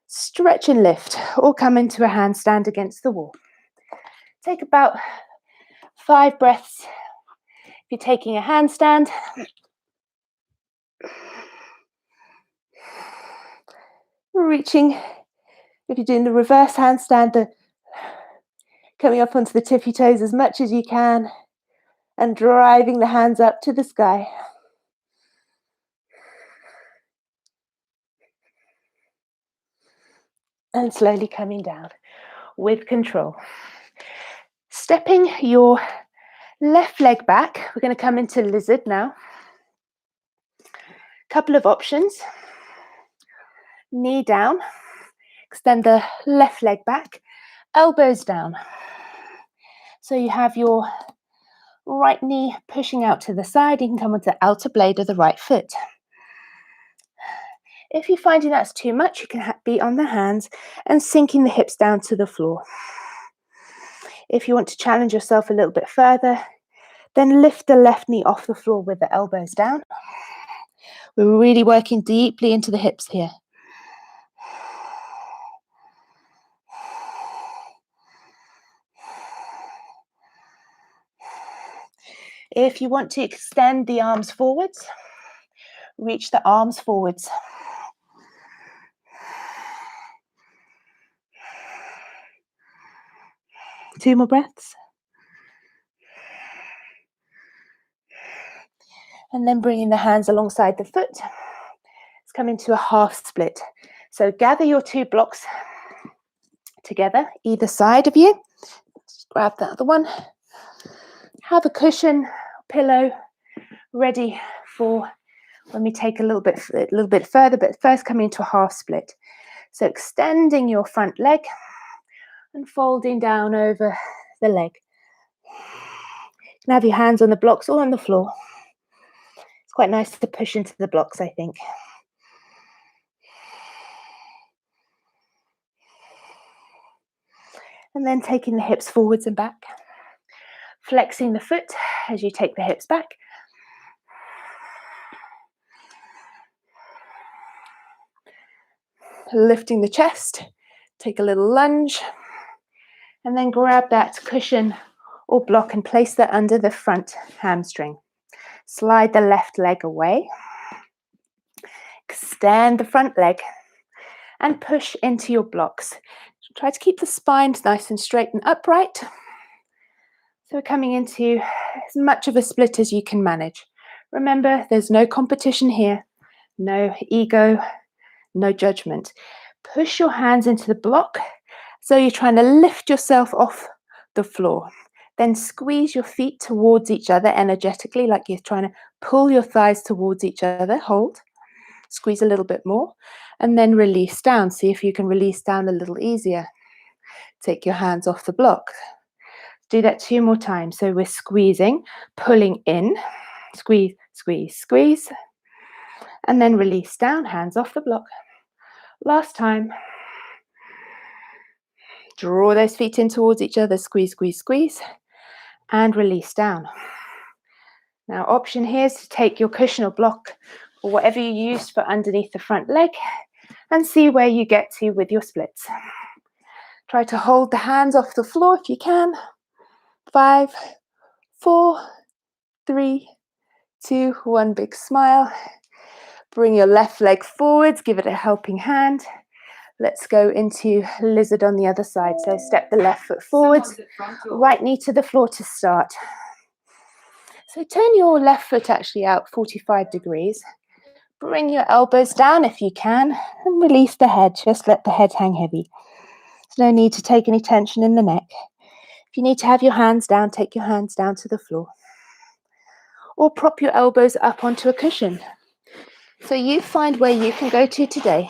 Stretch and lift, or come into a handstand against the wall. Take about 5 breaths. If you're taking a handstand, reaching. If you're doing the reverse handstand, coming up onto the tippy toes as much as you can and driving the hands up to the sky. And slowly coming down with control. Stepping your left leg back. We're going to come into lizard now. Couple of options. Knee down. Extend the left leg back. Elbows down. So you have your right knee pushing out to the side. You can come onto the outer blade of the right foot. If you're finding that's too much, you can be on the hands and sinking the hips down to the floor. If you want to challenge yourself a little bit further, then lift the left knee off the floor with the elbows down. We're really working deeply into the hips here. If you want to extend the arms forwards, reach the arms forwards. Two more breaths. And then bringing the hands alongside the foot. Let's come into a half split. So gather your 2 blocks together, either side of you. Just grab the other one. Have a cushion, pillow ready for when we take a little bit further, but first coming into a half split. So extending your front leg and folding down over the leg. You can have your hands on the blocks or on the floor. It's quite nice to push into the blocks, I think. And then taking the hips forwards and back. Flexing the foot as you take the hips back. Lifting the chest. Take a little lunge. And then grab that cushion or block and place that under the front hamstring. Slide the left leg away. Extend the front leg and push into your blocks. Try to keep the spine nice and straight and upright. So we're coming into as much of a split as you can manage. Remember, there's no competition here, no ego, no judgment. Push your hands into the block so you're trying to lift yourself off the floor. Then squeeze your feet towards each other energetically, like you're trying to pull your thighs towards each other. Hold. Squeeze a little bit more. And then release down. See if you can release down a little easier. Take your hands off the block. Do that 2 more times. So we're squeezing, pulling in. Squeeze, squeeze, squeeze. And then release down, hands off the block. Last time. Draw those feet in towards each other. Squeeze, squeeze, squeeze. And release down. Now, option here is to take your cushion or block or whatever you used for underneath the front leg and see where you get to with your splits. Try to hold the hands off the floor if you can. 5, 4, 3, 2, 1, big smile. Bring your left leg forwards, give it a helping hand. Let's go into lizard on the other side. So step the left foot forwards, right knee to the floor to start. So turn your left foot actually out 45 degrees. Bring your elbows down if you can and release the head. Just let the head hang heavy. There's no need to take any tension in the neck. If you need to have your hands down, take your hands down to the floor. Or prop your elbows up onto a cushion. So you find where you can go to today.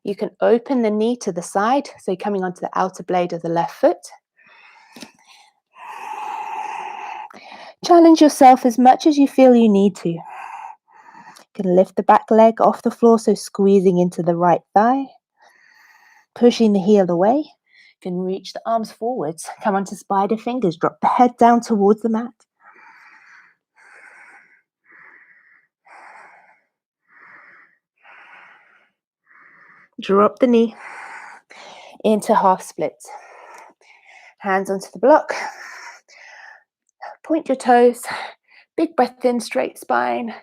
You can open the knee to the side, so you're coming onto the outer blade of the left foot. Challenge yourself as much as you feel you need to. You can lift the back leg off the floor, so squeezing into the right thigh. Pushing the heel away. You can reach the arms forwards. Come onto spider fingers. Drop the head down towards the mat. Drop the knee into half splits. Hands onto the block. Point your toes. Big breath in, straight spine.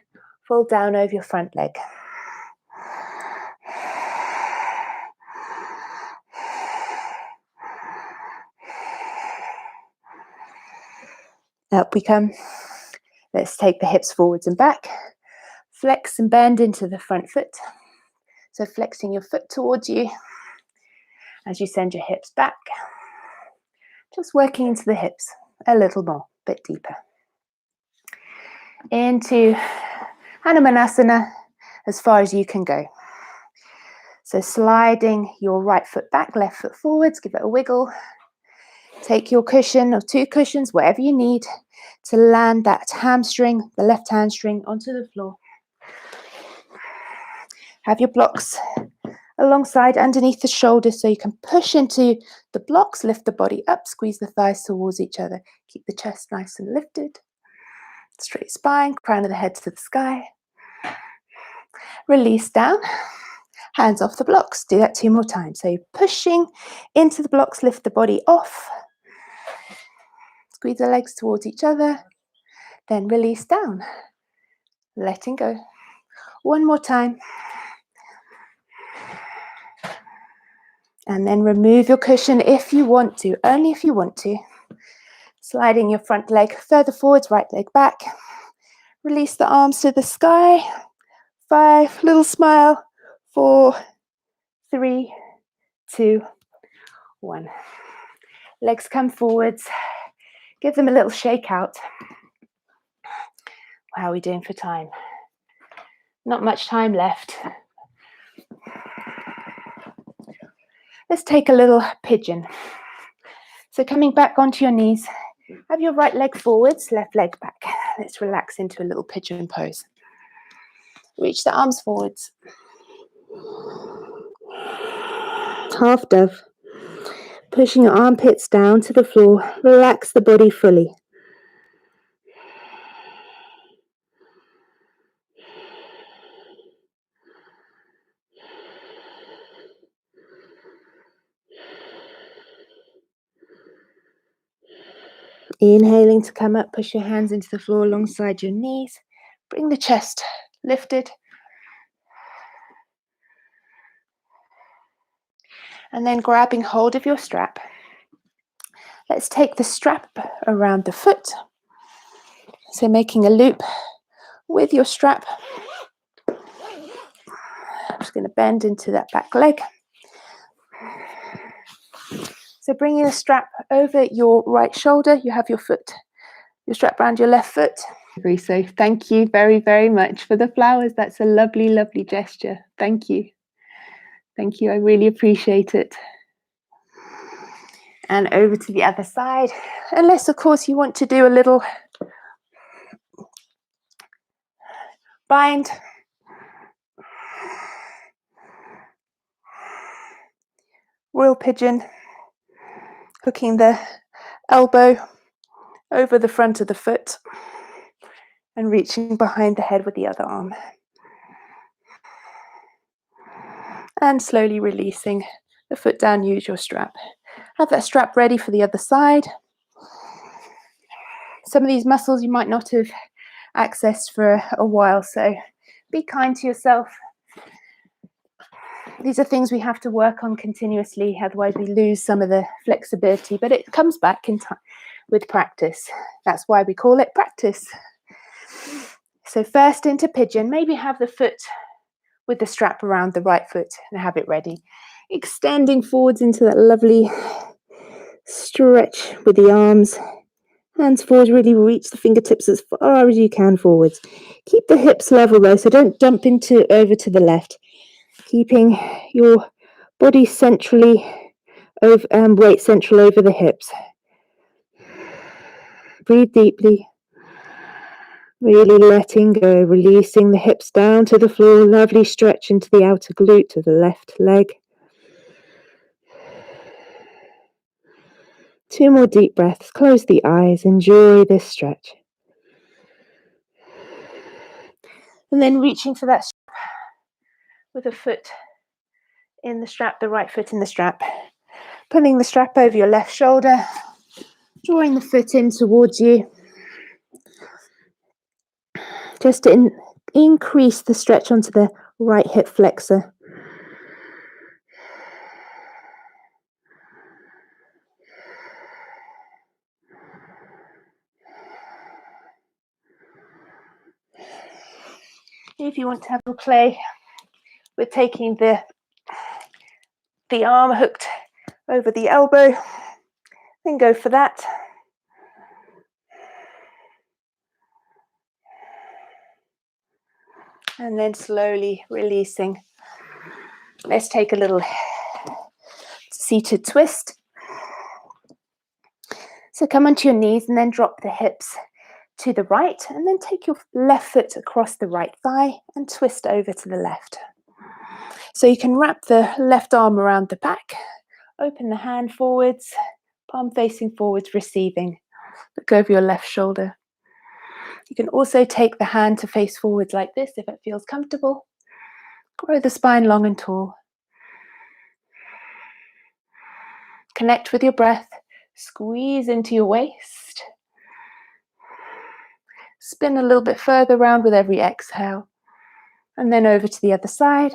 Fold down over your front leg. Up we come. Let's take the hips forwards and back. Flex and bend into the front foot. So flexing your foot towards you as you send your hips back. Just working into the hips a little more, a bit deeper. Into Hanumanasana as far as you can go. So sliding your right foot back, left foot forwards, give it a wiggle. Take your cushion or 2 cushions, whatever you need, to land that hamstring, the left hamstring, onto the floor. Have your blocks alongside underneath the shoulders so you can push into the blocks, lift the body up, squeeze the thighs towards each other. Keep the chest nice and lifted. Straight spine, crown of the head to the sky. Release down. Hands off the blocks. Do that 2 more times. So you're pushing into the blocks, lift the body off. Squeeze the legs towards each other. Then release down. Letting go. 1 more time. And then remove your cushion if you want to, only if you want to. Sliding your front leg further forwards, right leg back. Release the arms to the sky. 5, little smile. 4, 3, 2, 1. Legs come forwards. Give them a little shake out. How are we doing for time? Not much time left. Let's take a little pigeon. So coming back onto your knees, have your right leg forwards, left leg back. Let's relax into a little pigeon pose. Reach the arms forwards. half dove. Pushing your armpits down to the floor, relax the body fully. Inhaling to come up, push your hands into the floor alongside your knees. Bring the chest lifted. And then grabbing hold of your strap. Let's take the strap around the foot. So making a loop with your strap. I'm just going to bend into that back leg. So bringing the strap over your right shoulder, you have your strap around your left foot. So thank you very, very much for the flowers. That's a lovely, lovely gesture. Thank you. Thank you. I really appreciate it. And over to the other side. Unless, of course, you want to do a little bind. Royal pigeon. Hooking the elbow over the front of the foot and reaching behind the head with the other arm. And slowly releasing the foot down, use your strap. Have that strap ready for the other side. Some of these muscles you might not have accessed for a while, so be kind to yourself. These are things we have to work on continuously, otherwise we lose some of the flexibility, but it comes back in time with practice. That's why we call it practice. So first into pigeon, maybe have the foot with the strap around the right foot and have it ready. Extending forwards into that lovely stretch with the arms. Hands forward, really reach the fingertips as far as you can forwards. Keep the hips level though, so don't dump over to the left. Keeping your body centrally, weight central over the hips. Breathe deeply. Really letting go, releasing the hips down to the floor. Lovely stretch into the outer glute of the left leg. 2 more deep breaths. Close the eyes. Enjoy this stretch. And then reaching for that strap with a foot in the strap, the right foot in the strap. Pulling the strap over your left shoulder. Drawing the foot in towards you. Just to increase the stretch onto the right hip flexor. If you want to have a play with taking the arm hooked over the elbow, then go for that. And then slowly releasing. Let's take a little seated twist. So come onto your knees and then drop the hips to the right, and then take your left foot across the right thigh and twist over to the left. So you can wrap the left arm around the back, open the hand forwards, palm facing forwards, receiving. Look over your left shoulder. You can also take the hand to face forwards like this if it feels comfortable. Grow the spine long and tall. Connect with your breath. Squeeze into your waist. Spin a little bit further around with every exhale. And then over to the other side.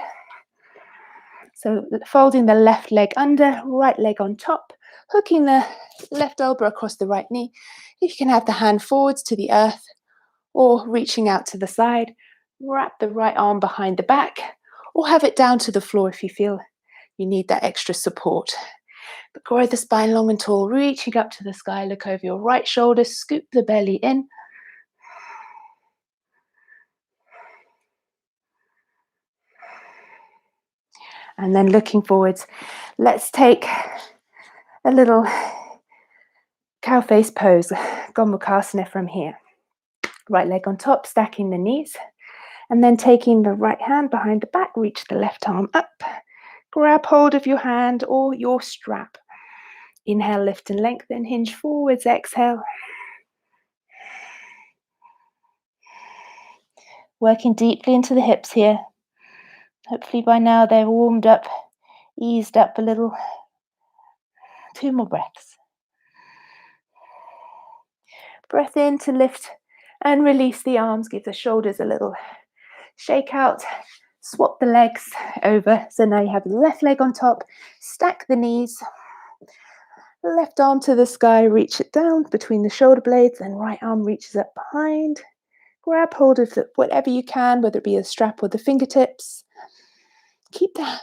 So folding the left leg under, right leg on top, hooking the left elbow across the right knee. You can have the hand forwards to the earth or reaching out to the side. Wrap the right arm behind the back or have it down to the floor if you feel you need that extra support. But grow the spine long and tall, reaching up to the sky. Look over your right shoulder, scoop the belly in. And then looking forwards, let's take a little cow face pose, Gomukhasana from here. Right leg on top, stacking the knees. And then taking the right hand behind the back, reach the left arm up. Grab hold of your hand or your strap. Inhale, lift and lengthen, hinge forwards, exhale. Working deeply into the hips here. Hopefully by now they're warmed up, eased up a little. 2 more breaths. Breath in to lift and release the arms. Give the shoulders a little shake out. Swap the legs over. So now you have the left leg on top. Stack the knees. Left arm to the sky. Reach it down between the shoulder blades. And right arm reaches up behind. Grab hold of whatever you can, whether it be a strap or the fingertips. Keep the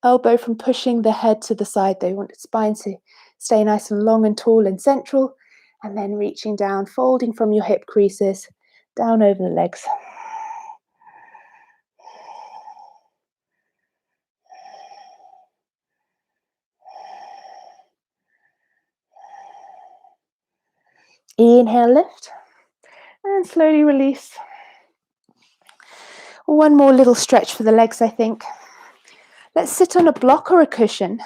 elbow from pushing the head to the side. They want the spine to stay nice and long and tall and central. And then reaching down, folding from your hip creases, down over the legs. Inhale, lift, and slowly release. One more little stretch for the legs, I think. Let's sit on a block or a cushion.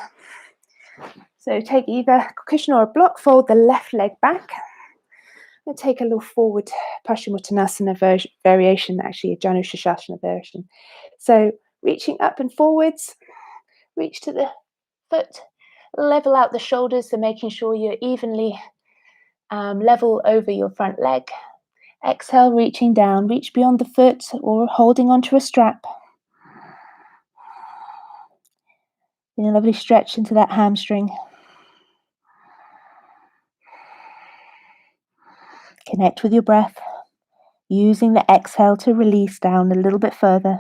So take either a cushion or a block, fold the left leg back. And take a little forward Paschimottanasana variation, actually a Janu Shirshasana version. So reaching up and forwards, reach to the foot, level out the shoulders, so making sure you're evenly level over your front leg. Exhale, reaching down, reach beyond the foot or holding onto a strap. And a lovely stretch into that hamstring. Connect with your breath, using the exhale to release down a little bit further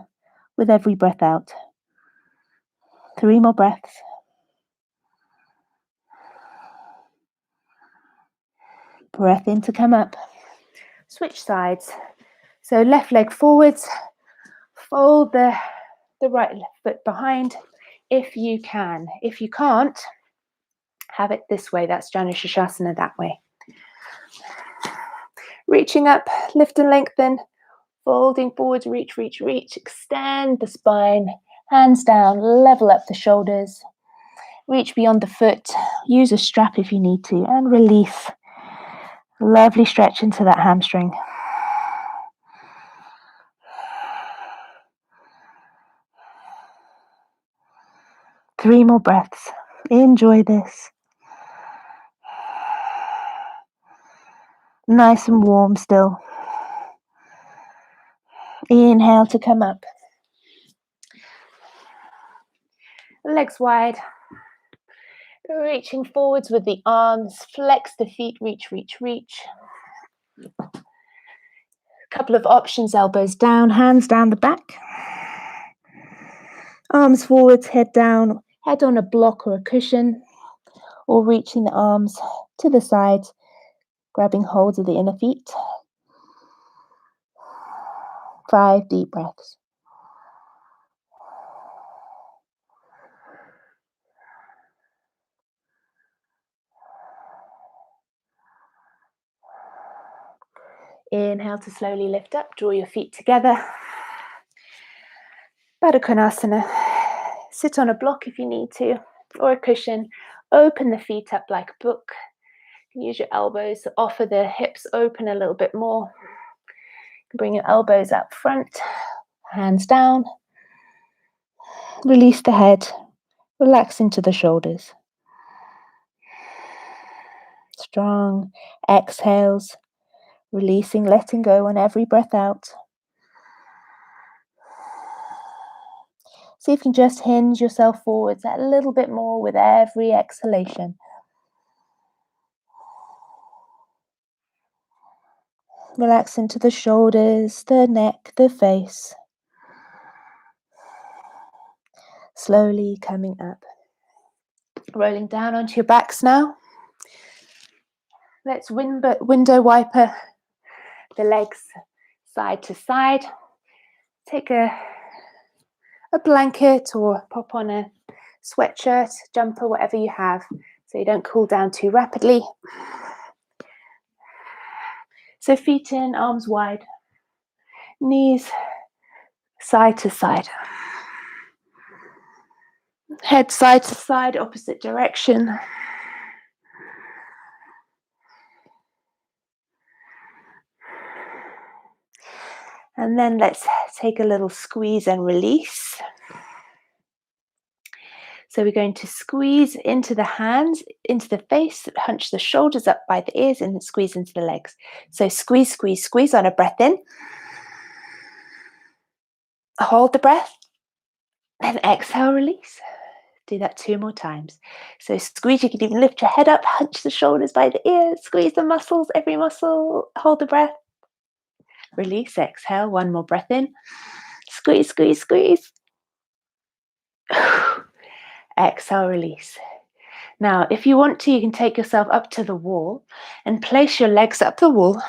with every breath out. 3 more breaths. Breath in to come up. Switch sides. So left leg forwards, fold the right foot behind if you can. If you can't, have it this way. That's Janu Shirshasana that way. Reaching up, lift and lengthen, folding forwards, reach, reach, reach. Extend the spine, hands down, level up the shoulders. Reach beyond the foot, use a strap if you need to, and release. Lovely stretch into that hamstring. Three more breaths. Enjoy this. Nice and warm still. Inhale to come up. Legs wide. Reaching forwards with the arms. Flex the feet. Reach, reach, reach. Couple of options. Elbows down, hands down the back. Arms forwards, head down. Head on a block or a cushion. Or reaching the arms to the sides. Grabbing hold of the inner feet. 5 deep breaths. Inhale to slowly lift up. Draw your feet together. Baddha Konasana. Sit on a block if you need to, or a cushion. Open the feet up like a book. Use your elbows to offer the hips open a little bit more. Bring your elbows up front, hands down. Release the head. Relax into the shoulders. Strong exhales. Releasing, letting go on every breath out. See if you can just hinge yourself forwards a little bit more with every exhalation. Relax into the shoulders, the neck, the face. Slowly coming up. Rolling down onto your backs now. Let's window wiper the legs side to side. Take a blanket or pop on a sweatshirt, jumper, whatever you have, so you don't cool down too rapidly. So feet in, arms wide, knees side to side. Head side to side, opposite direction. And then let's take a little squeeze and release. So we're going to squeeze into the hands, into the face, hunch the shoulders up by the ears, and squeeze into the legs. So squeeze, squeeze, squeeze on a breath in. Hold the breath. Then exhale, release. Do that 2 more times. So squeeze, you can even lift your head up, hunch the shoulders by the ears, squeeze the muscles, every muscle, hold the breath. Release, exhale, 1 more breath in. Squeeze, squeeze, squeeze. Exhale, release. Now, if you want to, you can take yourself up to the wall and place your legs up the wall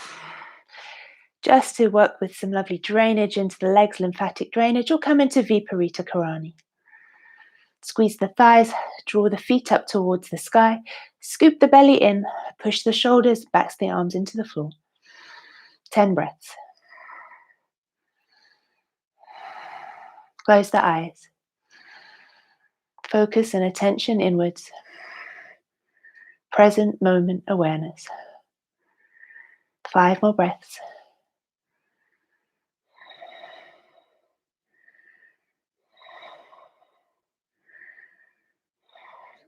just to work with some lovely drainage into the legs, lymphatic drainage, or come into Viparita Karani. Squeeze the thighs, draw the feet up towards the sky, scoop the belly in, push the shoulders, backs the arms into the floor. 10 breaths. Close the eyes. Focus and attention inwards. Present moment awareness. 5 more breaths.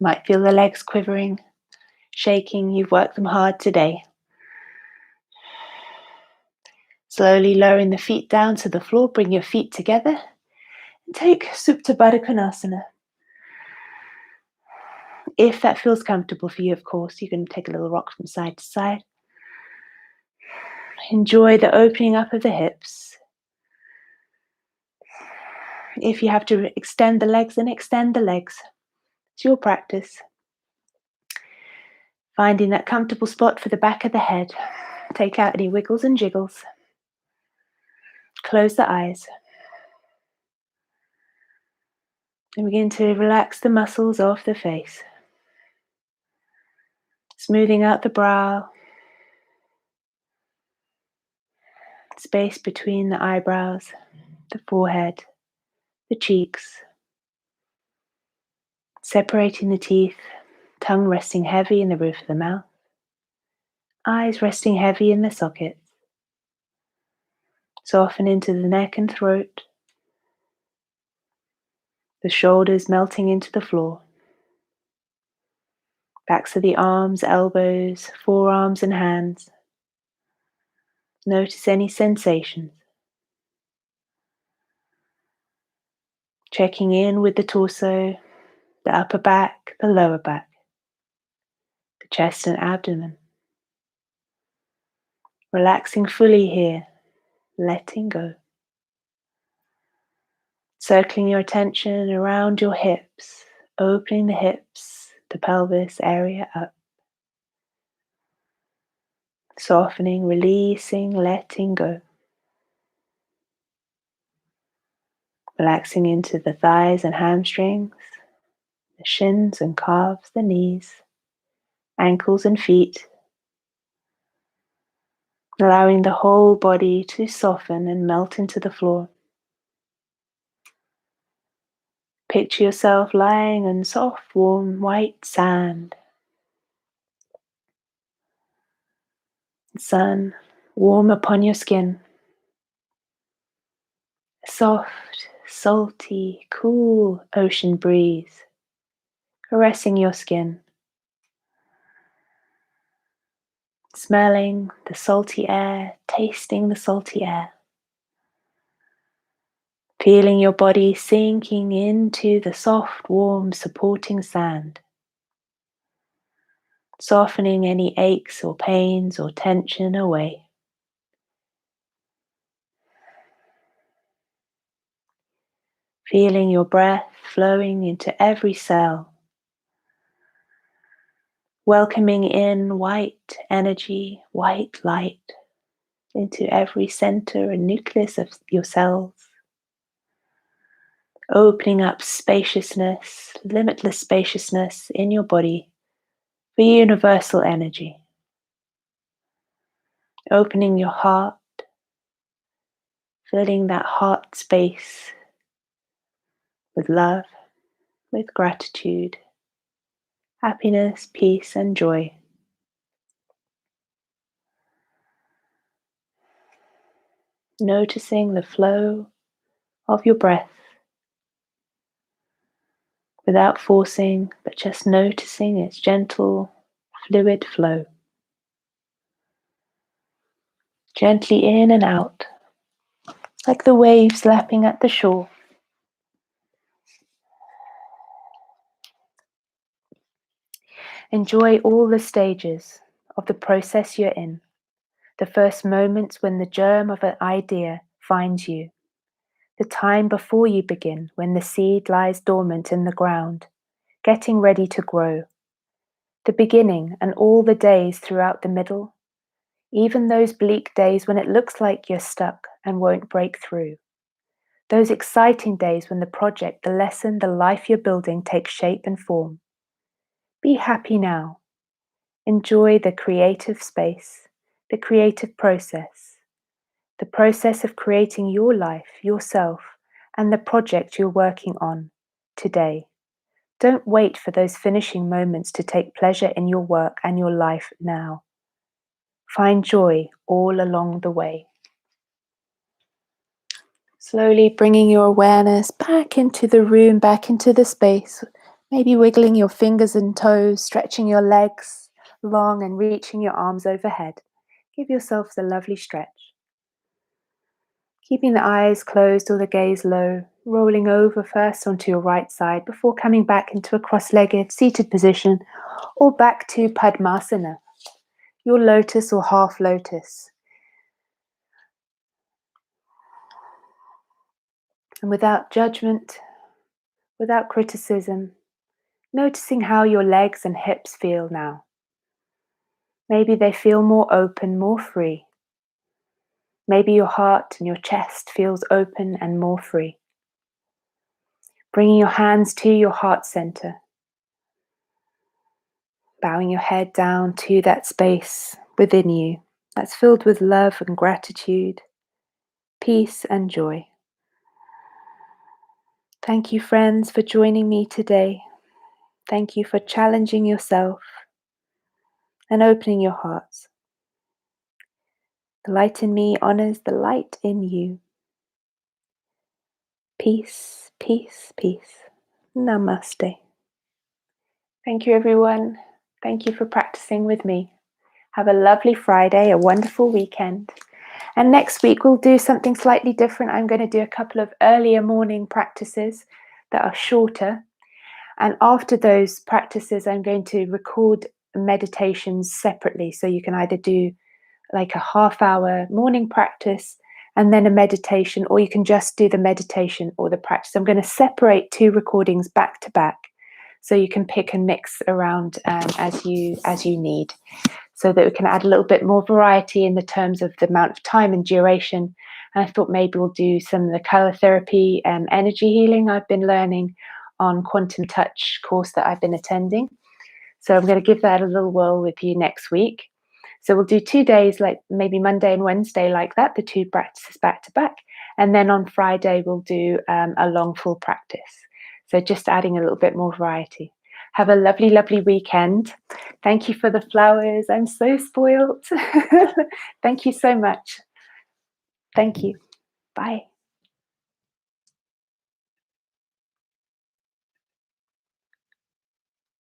Might feel the legs quivering, shaking. You've worked them hard today. Slowly lowering the feet down to the floor. Bring your feet together and take Supta Baddha Konasana. If that feels comfortable for you, of course, you can take a little rock from side to side. Enjoy the opening up of the hips. If you have to extend the legs, then extend the legs. It's your practice. Finding that comfortable spot for the back of the head. Take out any wiggles and jiggles. Close the eyes. And begin to relax the muscles of the face. Smoothing out the brow. Space between the eyebrows, the forehead, the cheeks. Separating the teeth, tongue resting heavy in the roof of the mouth. Eyes resting heavy in the sockets. Soften into the neck and throat. The shoulders melting into the floor. Backs of the arms, elbows, forearms and hands. Notice any sensations. Checking in with the torso, the upper back, the lower back, the chest and abdomen. Relaxing fully here, letting go. Circling your attention around your hips, opening the hips, the pelvis area up. Softening, releasing, letting go. Relaxing into the thighs and hamstrings, the shins and calves, the knees, ankles and feet. Allowing the whole body to soften and melt into the floor. Picture yourself lying on soft, warm, white sand. Sun warm upon your skin. Soft, salty, cool ocean breeze caressing your skin. Smelling the salty air, tasting the salty air. Feeling your body sinking into the soft, warm, supporting sand. Softening any aches or pains or tension away. Feeling your breath flowing into every cell. Welcoming in white energy, white light into every center and nucleus of your cells. Opening up spaciousness, limitless spaciousness in your body for universal energy. Opening your heart, filling that heart space with love, with gratitude, happiness, peace, and joy. Noticing the flow of your breath without forcing, but just noticing its gentle, fluid flow. Gently in and out, like the waves lapping at the shore. Enjoy all the stages of the process you're in. The first moments when the germ of an idea finds you. The time before you begin, when the seed lies dormant in the ground, getting ready to grow. The beginning and all the days throughout the middle. Even those bleak days when it looks like you're stuck and won't break through. Those exciting days when the project, the lesson, the life you're building takes shape and form. Be happy now. Enjoy the creative space, the creative process, the process of creating your life, yourself, and the project you're working on today. Don't wait for those finishing moments to take pleasure in your work and your life now. Find joy all along the way. Slowly bringing your awareness back into the room, back into the space. Maybe wiggling your fingers and toes, stretching your legs long and reaching your arms overhead. Give yourself a lovely stretch. Keeping the eyes closed or the gaze low, rolling over first onto your right side before coming back into a cross-legged seated position or back to Padmasana, your lotus or half lotus. And without judgment, without criticism, noticing how your legs and hips feel now. Maybe they feel more open, more free. Maybe your heart and your chest feels open and more free. Bringing your hands to your heart center. Bowing your head down to that space within you that's filled with love and gratitude, peace and joy. Thank you, friends, for joining me today. Thank you for challenging yourself and opening your hearts. The light in me honors the light in you. Peace, peace, peace. Namaste. Thank you, everyone. Thank you for practicing with me. Have a lovely Friday, a wonderful weekend. And next week, we'll do something slightly different. I'm going to do a couple of earlier morning practices that are shorter. And after those practices, I'm going to record meditations separately. So you can either do like a half-hour morning practice and then a meditation, or you can just do the meditation or the practice. I'm going to separate two recordings back to back, so you can pick and mix around as you need, so that we can add a little bit more variety in the terms of the amount of time and duration. And I thought maybe we'll do some of the color therapy and energy healing I've been learning on Quantum Touch course that I've been attending. So I'm going to give that a little whirl with you next week. So we'll do 2 days, like maybe Monday and Wednesday like that, the two practices back to back. And then on Friday, we'll do a long full practice. So just adding a little bit more variety. Have a lovely, lovely weekend. Thank you for the flowers. I'm so spoiled. Thank you so much. Thank you. Bye.